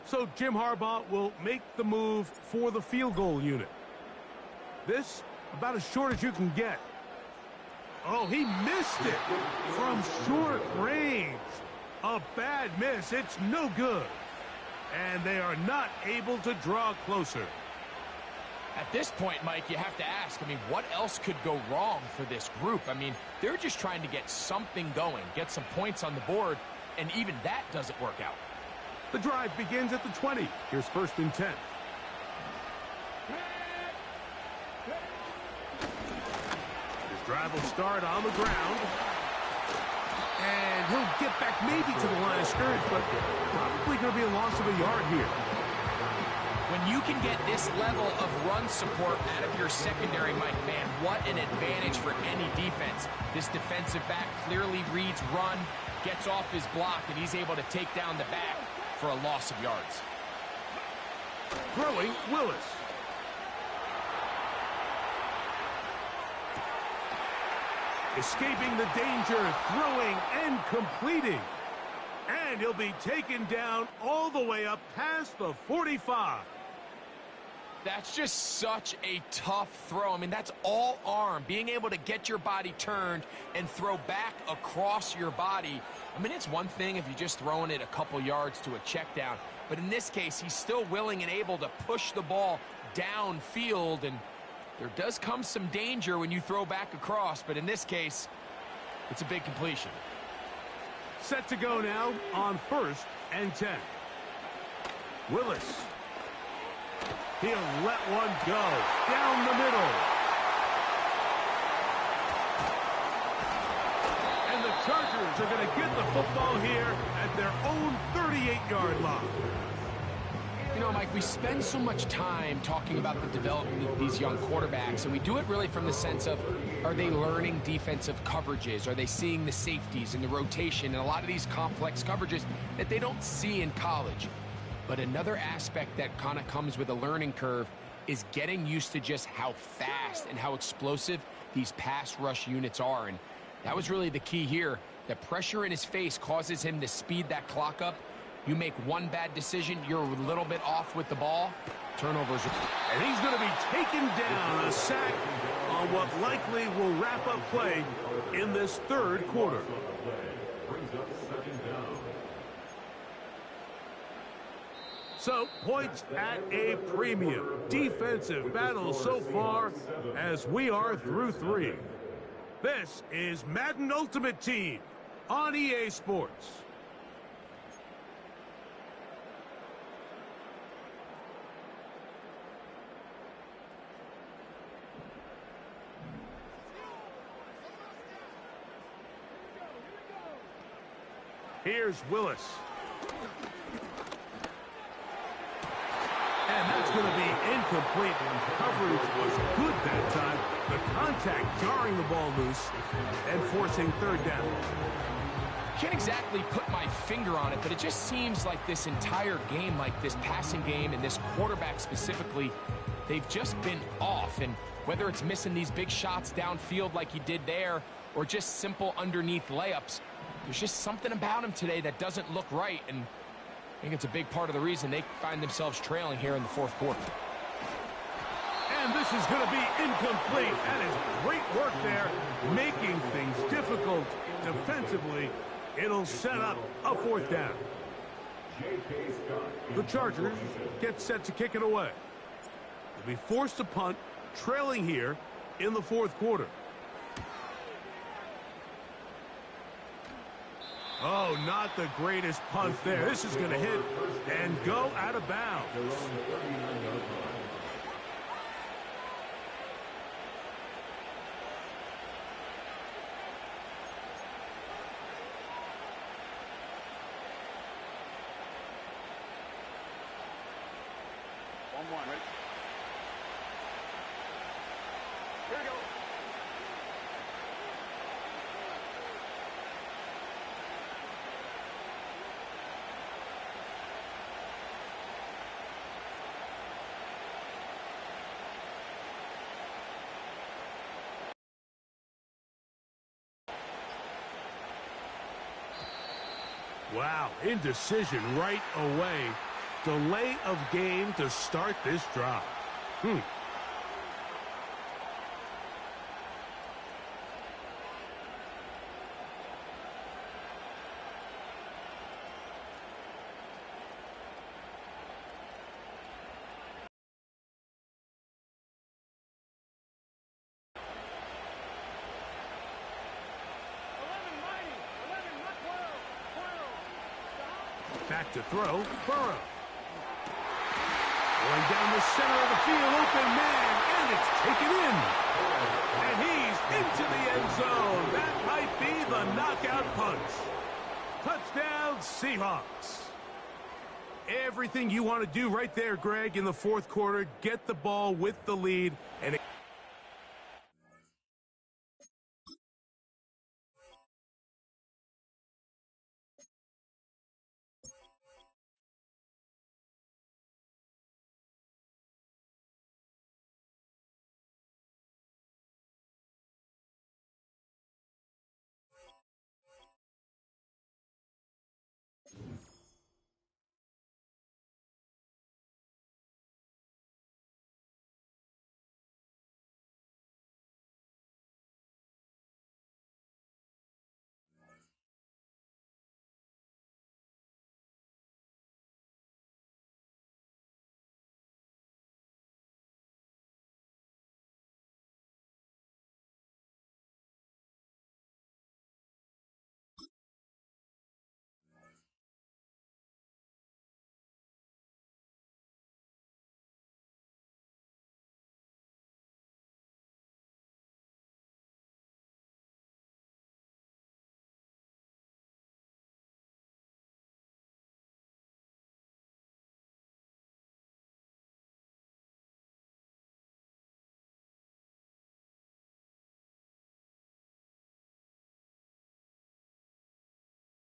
So Jim Harbaugh will make the move for the field goal unit. This, about as short as you can get. Oh, he missed it from short range. A bad miss. It's no good. And they are not able to draw closer. At this point, Mike, you have to ask, I mean, what else could go wrong for this group? I mean, they're just trying to get something going, get some points on the board, and even that doesn't work out. The drive begins at the 20. Here's 1st and 10. His drive will start on the ground. And he'll get back maybe to the line of scrimmage, but probably going to be a loss of a yard here. When you can get this level of run support out of your secondary, Mike, man, what an advantage for any defense. This defensive back clearly reads run, gets off his block, and he's able to take down the back for a loss of yards. Throwing, Willis. Escaping the danger, throwing and completing. And he'll be taken down all the way up past the 45. That's just such a tough throw. I mean, that's all arm. Being able to get your body turned and throw back across your body. I mean, it's one thing if you're just throwing it a couple yards to a check down. But in this case, he's still willing and able to push the ball downfield. And there does come some danger when you throw back across. But in this case, it's a big completion. Set to go now on 1st and 10. Willis. He'll let one go down the middle. And the Chargers are going to get the football here at their own 38-yard line. You know, Mike, we spend so much time talking about the development of these young quarterbacks, and we do it really from the sense of, are they learning defensive coverages? Are they seeing the safeties and the rotation and a lot of these complex coverages that they don't see in college? But another aspect that kind of comes with a learning curve is getting used to just how fast and how explosive these pass rush units are. And that was really the key here. The pressure in his face causes him to speed that clock up. You make one bad decision, you're a little bit off with the ball. Turnovers. And he's going to be taken down, a sack on what likely will wrap up play in this 3rd quarter. So, points at a premium. Defensive battle so far as we are through 3. This is Madden Ultimate Team on EA Sports. Here's Willis. And that's going to be incomplete. Coverage was good that time. The contact jarring the ball loose and forcing 3rd down. Can't exactly put my finger on it, but it just seems like this entire game, like this passing game and this quarterback specifically, they've just been off. And Whether it's missing these big shots downfield like he did there, or just simple underneath layups, there's just something about him today that doesn't look right, and I think it's a big part of the reason they find themselves trailing here in the fourth quarter. And this is going to be incomplete. That is great work there, making things difficult defensively. It'll set up a fourth down. The Chargers get set to kick it away. They'll be forced to punt, trailing here in the fourth quarter. Oh, not the greatest punt there. This is going to hit and go out of bounds. One, ready? Here we go. Wow, indecision right away. Delay of game to start this drive. Back to throw, Burrow. Going down the center of the field, open man, and it's taken in. And he's into the end zone. That might be the knockout punch. Touchdown, Seahawks. Everything you want to do right there, Greg, in the fourth quarter, get the ball with the lead. And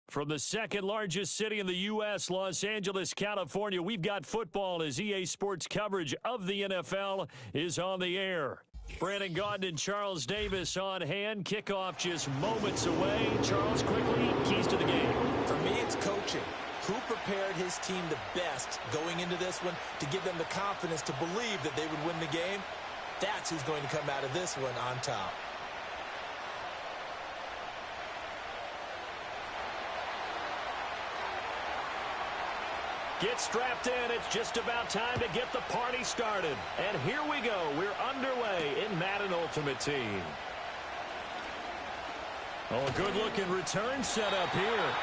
from the second largest city in the U.S., Los Angeles, California, we've got football as EA Sports coverage of the NFL is on the air. Brandon Gaudin and Charles Davis on hand. Kickoff just moments away. Charles, quickly, keys to the game. For me, it's coaching. Who prepared his team the best going into this one to give them the confidence to believe that they would win the game? That's who's going to come out of this one on top. Get strapped in. It's just about time to get the party started. And here we go. We're underway in Madden Ultimate Team. Oh, a good-looking return set up here.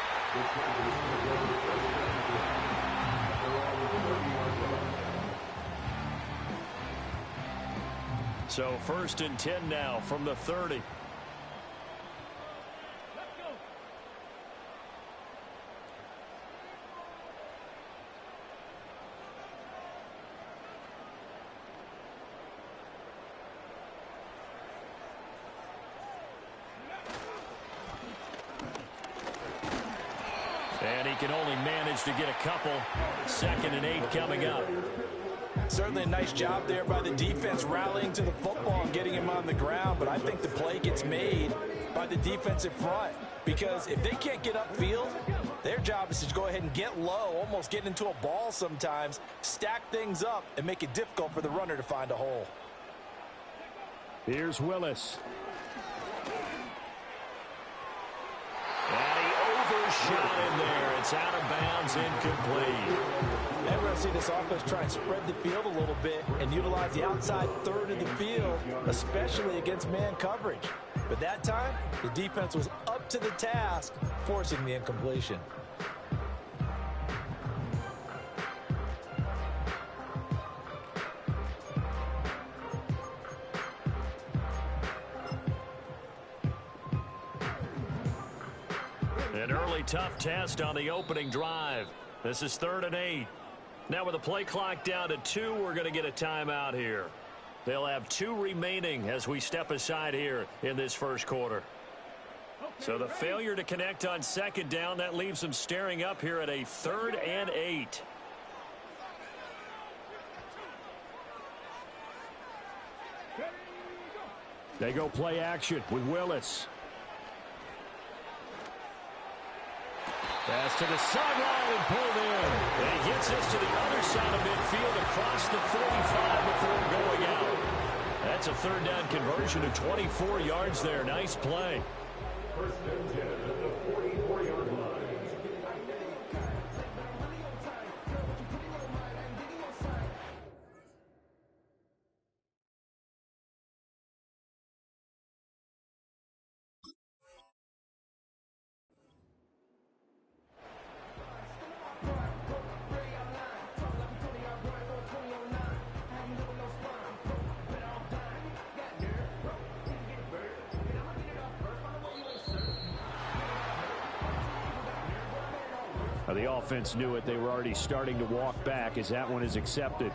So 1st and 10 now from the 30. And he can only manage to get a couple. 2nd and 8 coming up. Certainly a nice job there by the defense rallying to the football and getting him on the ground, but I think the play gets made by the defensive front because if they can't get upfield, their job is to go ahead and get low, almost get into a ball sometimes, stack things up, and make it difficult for the runner to find a hole. Here's Willis. And he overshot in there. It's out of bounds, incomplete. And we're going to see this offense try and spread the field a little bit and utilize the outside third of the field, especially against man coverage. But that time, the defense was up to the task, forcing the incompletion. An early tough test on the opening drive. This is 3rd and 8. Now with the play clock down to 2, we're going to get a timeout here. They'll have 2 remaining as we step aside here in this first quarter. So the failure to connect on 2nd down, that leaves them staring up here at a 3rd and 8. They go play action with Willis. Pass to the sideline and pulled in. And he gets us to the other side of midfield across the 45 before going out. That's a 3rd down conversion of 24 yards there. Nice play. First and 10 at the 44-yard line. The offense knew it. They were already starting to walk back as that one is accepted.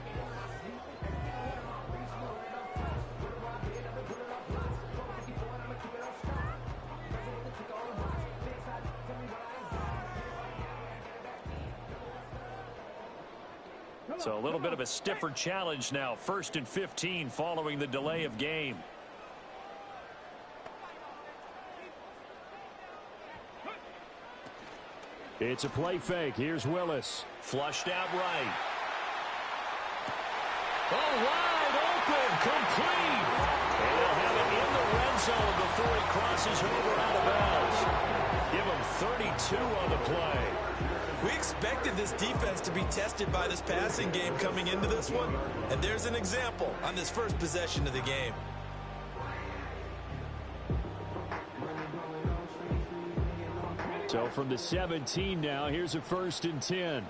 So a little bit of a stiffer challenge now. 1st and 15 following the delay of game. It's a play fake. Here's Willis. Flushed out right. Oh, wide open. Complete. And they'll have it in the red zone before he crosses over out of bounds. Give him 32 on the play. We expected this defense to be tested by this passing game coming into this one, and there's an example on this first possession of the game. So from the 17 now, here's a 1st and 10.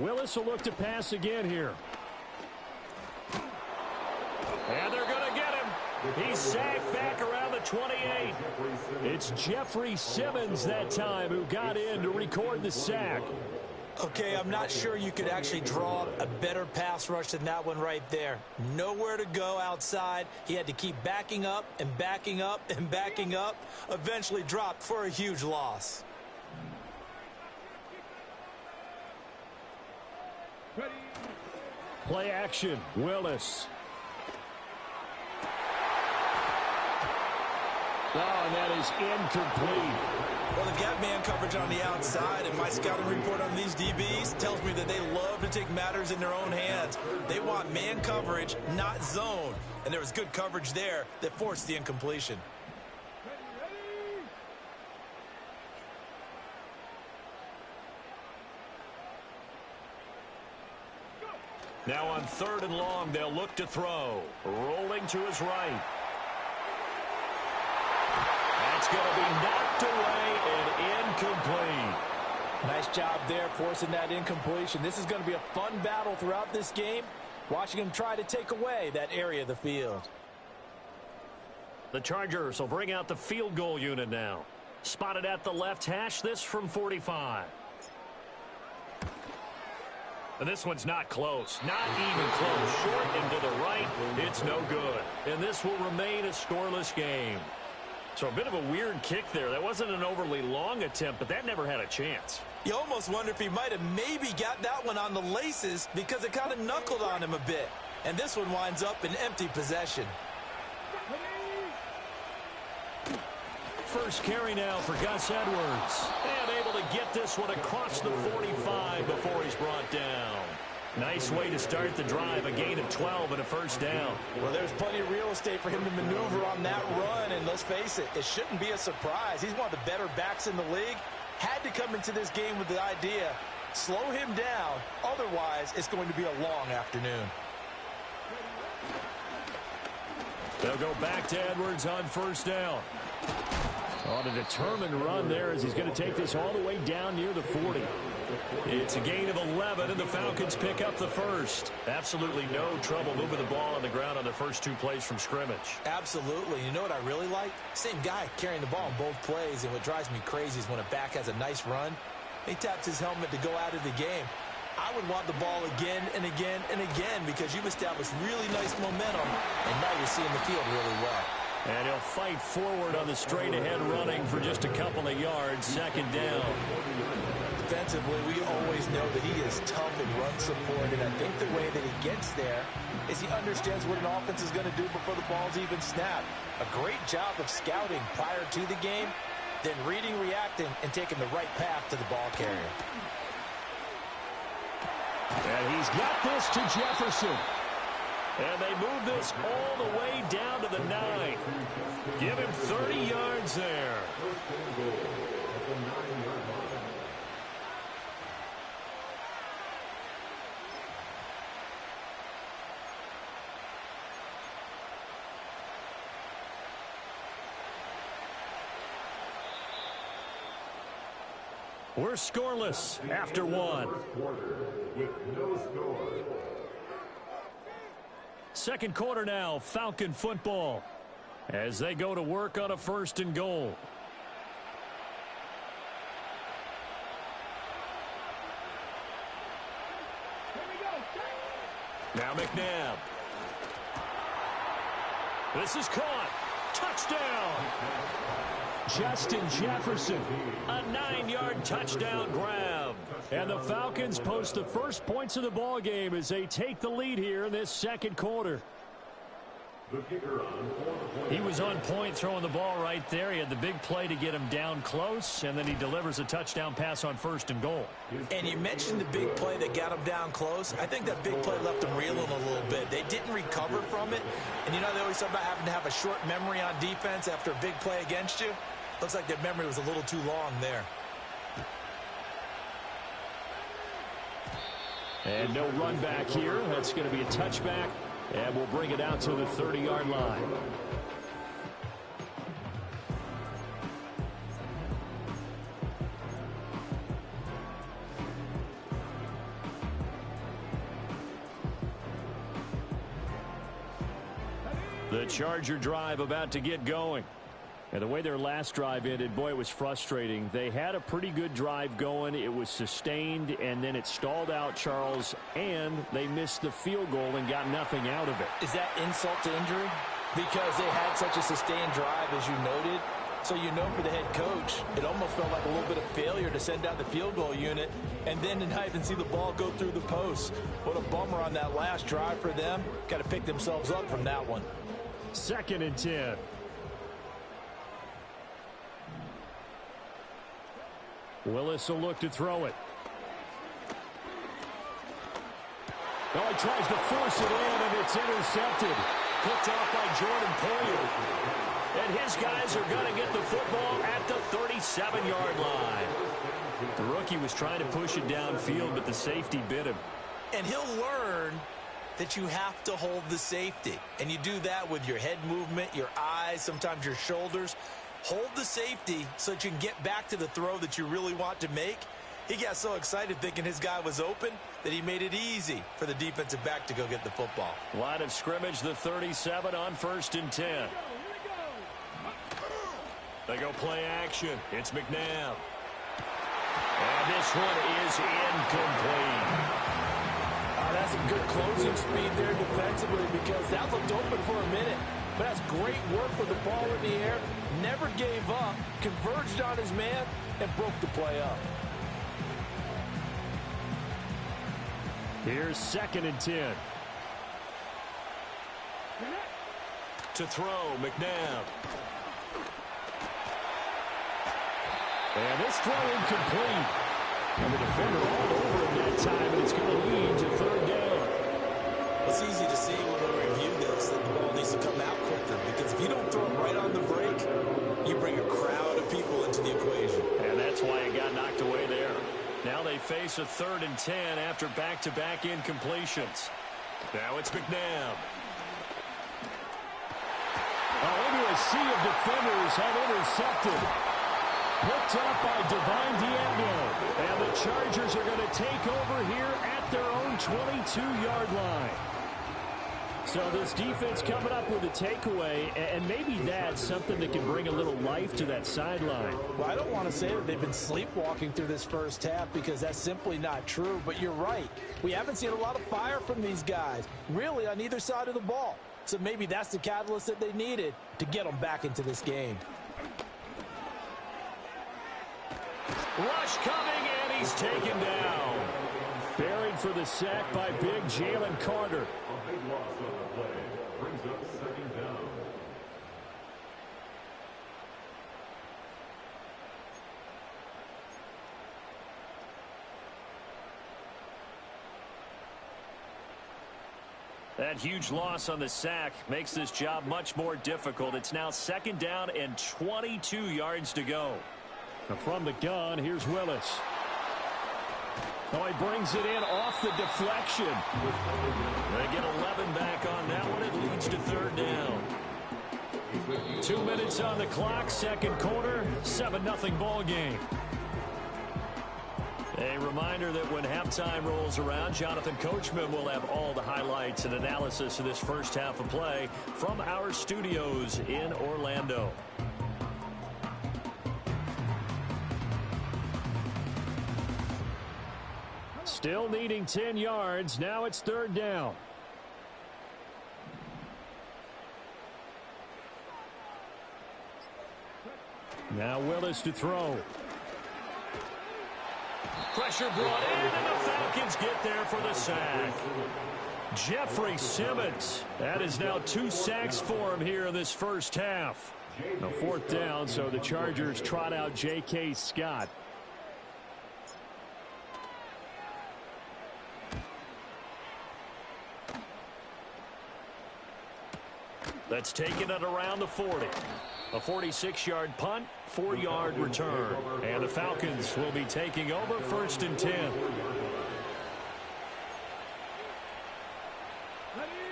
Willis will look to pass again here. And they're going to get him. He's sacked back around the 28. It's Jeffrey Simmons that time who got in to record the sack. Okay, I'm not sure you could actually draw a better pass rush than that one right there. Nowhere to go outside. He had to keep backing up and backing up and backing up. Eventually dropped for a huge loss. Play action. Willis. Oh, and that is incomplete. Well, they've got man coverage on the outside, and my scouting report on these DBs tells me that they love to take matters in their own hands. They want man coverage, not zone. And there was good coverage there that forced the incompletion. Now on 3rd and long, they'll look to throw. Rolling to his right. That's going to be knocked away and incomplete. Nice job there forcing that incompletion. This is going to be a fun battle throughout this game, watching him try to take away that area of the field. The Chargers will bring out the field goal unit now. Spotted at the left hash, this from 45. And this one's not close. Not even close. Short and to the right. It's no good. And this will remain a scoreless game. So a bit of a weird kick there. That wasn't an overly long attempt, but that never had a chance. You almost wonder if he might have maybe got that one on the laces because it kind of knuckled on him a bit. And this one winds up in empty possession. First carry now for Gus Edwards. And able to get this one across the 45 before he's brought down. Nice way to start the drive, a gain of 12 and a first down. Well, there's plenty of real estate for him to maneuver on that run, and let's face it, it shouldn't be a surprise. He's one of the better backs in the league. Had to come into this game with the idea, slow him down, otherwise it's going to be a long afternoon. They'll go back to Edwards on first down. On a determined run there as he's going to take this all the way down near the 40. It's a gain of 11, and the Falcons pick up the first. Absolutely no trouble moving the ball on the ground on the first 2 plays from scrimmage. Absolutely. You know what I really like? Same guy carrying the ball in both plays, and what drives me crazy is when a back has a nice run, he taps his helmet to go out of the game. I would want the ball again and again and again because you've established really nice momentum, and now you're seeing the field really well. And he'll fight forward on the straight-ahead running for just a couple of yards, second down. Defensively, we always know that he is tough in run support, and I think the way that he gets there is he understands what an offense is going to do before the ball's even snapped. A great job of scouting prior to the game, then reading, reacting, and taking the right path to the ball carrier. And he's got this to Jefferson. And they move this all the way down to the 9. Give him 30 yards there. We're scoreless after 1. With no score. Second quarter now, Falcon football, as they go to work on a 1st and goal. Now McNabb. This is caught. Touchdown. Justin Jefferson. A 9-yard touchdown grab. And the Falcons post the first points of the ball game as they take the lead here in this second quarter. He was on point throwing the ball right there. He had the big play to get him down close, and then he delivers a touchdown pass on 1st and goal. And you mentioned the big play that got him down close. I think that big play left him reeling a little bit. They didn't recover from it. And you know they always talk about having to have a short memory on defense after a big play against you? Looks like that memory was a little too long there. And no run back here. That's going to be a touchback. And we'll bring it out to the 30-yard line. The Charger drive about to get going. And the way their last drive ended, boy, it was frustrating. They had a pretty good drive going. It was sustained, and then it stalled out, Charles, and they missed the field goal and got nothing out of it. Is that insult to injury? Because they had such a sustained drive, as you noted. So you know for the head coach, it almost felt like a little bit of failure to send out the field goal unit and then to not even see the ball go through the post. What a bummer on that last drive for them. Got to pick themselves up from that one. 2nd and 10. Willis will look to throw it. Well, he tries to force it in, and it's intercepted. Picked off by Jordan Poyer. And his guys are going to get the football at the 37-yard line. The rookie was trying to push it downfield, but the safety bit him. And he'll learn that you have to hold the safety. And you do that with your head movement, your eyes, sometimes your shoulders. Hold the safety so that you can get back to the throw that you really want to make. He got so excited thinking his guy was open that he made it easy for the defensive back to go get the football. Line of scrimmage, the 37 on 1st and 10. They go play action. It's McNabb. And this one is incomplete. That's some good closing speed there defensively because that looked open for a minute. But that's great work with the ball in the air. Never gave up, converged on his man, and broke the play up. Here's 2nd and 10. To throw, McNabb. And this throw incomplete. And the defender all over him that time, and it's going to lead to 3rd down. It's easy to see when we review this that the ball needs to come out quicker, because if you don't throw it right on the break, you bring a crowd of people into the equation. And that's why it got knocked away there. Now they face a 3rd and 10 after back-to-back incompletions. Now it's McNabb. Into a sea of defenders had intercepted. Picked up by Divine Diablo. And the Chargers are going to take over here at their own 22-yard line. So this defense coming up with a takeaway, and maybe that's something that can bring a little life to that sideline. Well, I don't want to say that they've been sleepwalking through this first half, because that's simply not true. But you're right. We haven't seen a lot of fire from these guys, really, on either side of the ball. So maybe that's the catalyst that they needed to get them back into this game. Rush coming, and he's taken down. Buried for the sack by big Jalen Carter. A big loss on the play. Brings up 2nd down. That huge loss on the sack makes this job much more difficult. It's now 2nd down and 22 yards to go. From the gun, here's Willis. Oh, he brings it in off the deflection. They get 11 back on that one. It leads to 3rd down. 2 minutes on the clock, 2nd quarter, 7-0 ball game. A reminder that when halftime rolls around, Jonathan Coachman will have all the highlights and analysis of this first half of play from our studios in Orlando. Still needing 10 yards. Now it's 3rd down. Now Willis to throw. Pressure brought in, and the Falcons get there for the sack. Jeffrey Simmons. That is now 2 sacks for him here in this first half. Now 4th down, so the Chargers trot out J.K. Scott. That's taken it around the 40. A 46-yard punt, 4-yard return. And the Falcons will be taking over 1st and 10.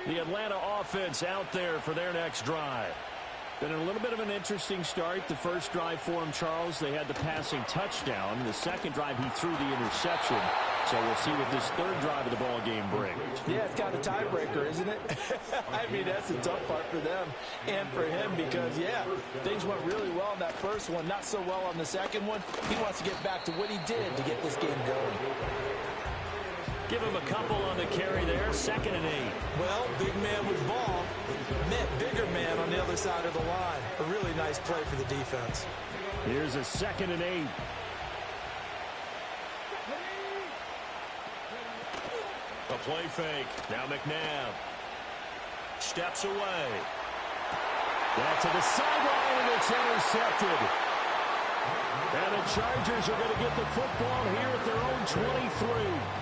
The Atlanta offense out there for their next drive. Been a little bit of an interesting start. The first drive for him, Charles, they had the passing touchdown. The second drive, he threw the interception. So we'll see what this 3rd drive of the ball game brings. Yeah, it's kind of a tiebreaker, isn't it? I mean, that's the tough part for them and for him, because, yeah, things went really well in that first one, not so well on the second one. He wants to get back to what he did to get this game going. Give him a couple on the carry there, 2nd and 8. Well, big man with ball met bigger man on the other side of the line. A really nice play for the defense. Here's a 2nd and 8. A play fake. Now McNabb steps away. Back to the sideline, and it's intercepted. And the Chargers are going to get the football here at their own 23.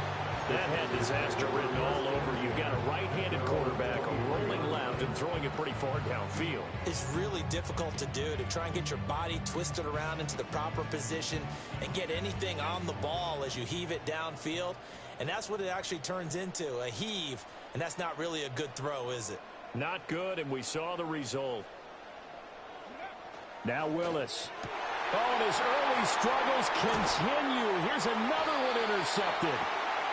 That had disaster written all over. You've got a right-handed quarterback rolling left and throwing it pretty far downfield. It's really difficult to do, to try and get your body twisted around into the proper position and get anything on the ball as you heave it downfield. And that's what it actually turns into, a heave. And that's not really a good throw, is it? Not good, and we saw the result. Now Willis. Oh, and his early struggles continue. Here's another one intercepted.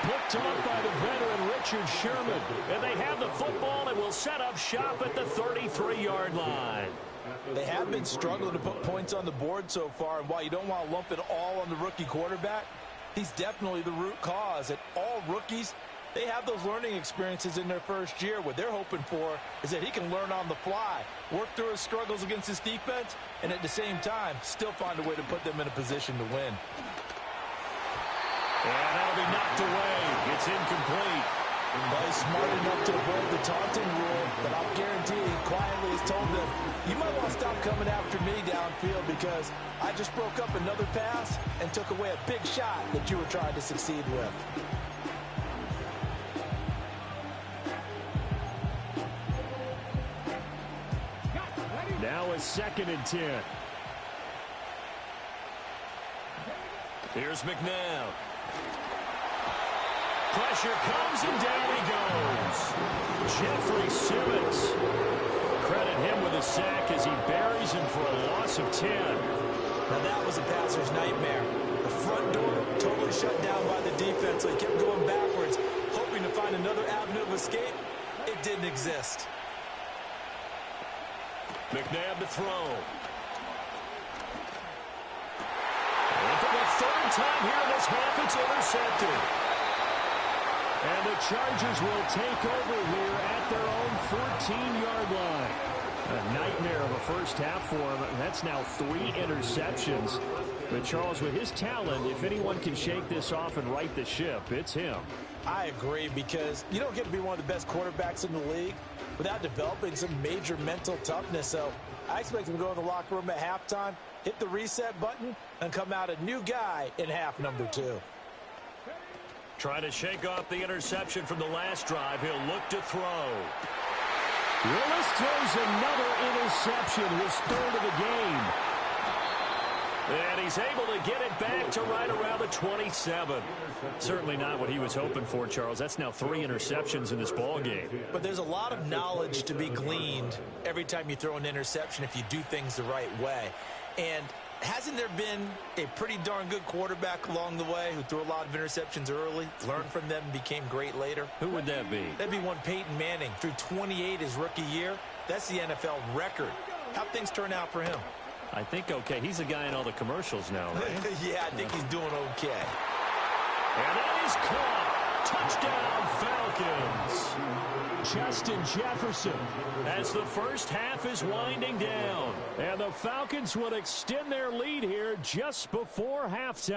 Picked up by the veteran Richard Sherman. And they have the football and will set up shop at the 33-yard line. They have been struggling to put points on the board so far, and while you don't want to lump it all on the rookie quarterback, he's definitely the root cause. And all rookies They have those learning experiences in their first year. What they're hoping for is that he can learn on the fly, work through his struggles against his defense, and at the same time, still find a way to put them in a position to win. And that'll be knocked away. It's incomplete. Well, he's smart enough to avoid the taunting rule, but I'll guarantee he quietly has told them, you might want to stop coming after me downfield because I just broke up another pass and took away a big shot that you were trying to succeed with. Now a 2nd and 10. Here's McNabb. Pressure comes and down he goes. Jeffrey Simmons. Credit him with a sack as he buries him for a loss of 10. Now that was a passer's nightmare. The front door totally shut down by the defense, so he kept going backwards, hoping to find another avenue of escape. It didn't exist. McNabb to throw. And for the 3rd time here in this half, it's intercepted. And the Chargers will take over here at their own 14-yard line. A nightmare of a first half for him. That's now 3 interceptions. But Charles, with his talent, if anyone can shake this off and right the ship, it's him. I agree, because you don't get to be one of the best quarterbacks in the league without developing some major mental toughness. So I expect him to go in the locker room at halftime, hit the reset button, and come out a new guy in half number 2. Trying to shake off the interception from the last drive. He'll look to throw. Willis throws another interception, his 3rd of the game. And he's able to get it back to right around the 27. Certainly not what he was hoping for, Charles. That's now 3 interceptions in this ball game. But there's a lot of knowledge to be gleaned every time you throw an interception if you do things the right way. And hasn't there been a pretty darn good quarterback along the way who threw a lot of interceptions early, learned from them, and became great later? Who would that be? That'd be one Peyton Manning. Threw 28 his rookie year. That's the NFL record. How'd things turn out for him? I think okay. He's the guy in all the commercials now, right? Yeah, I think he's doing okay. And that is caught. Touchdown, Falcons. Justin Jefferson. As the first half is winding down. And the Falcons would extend their lead here just before halftime.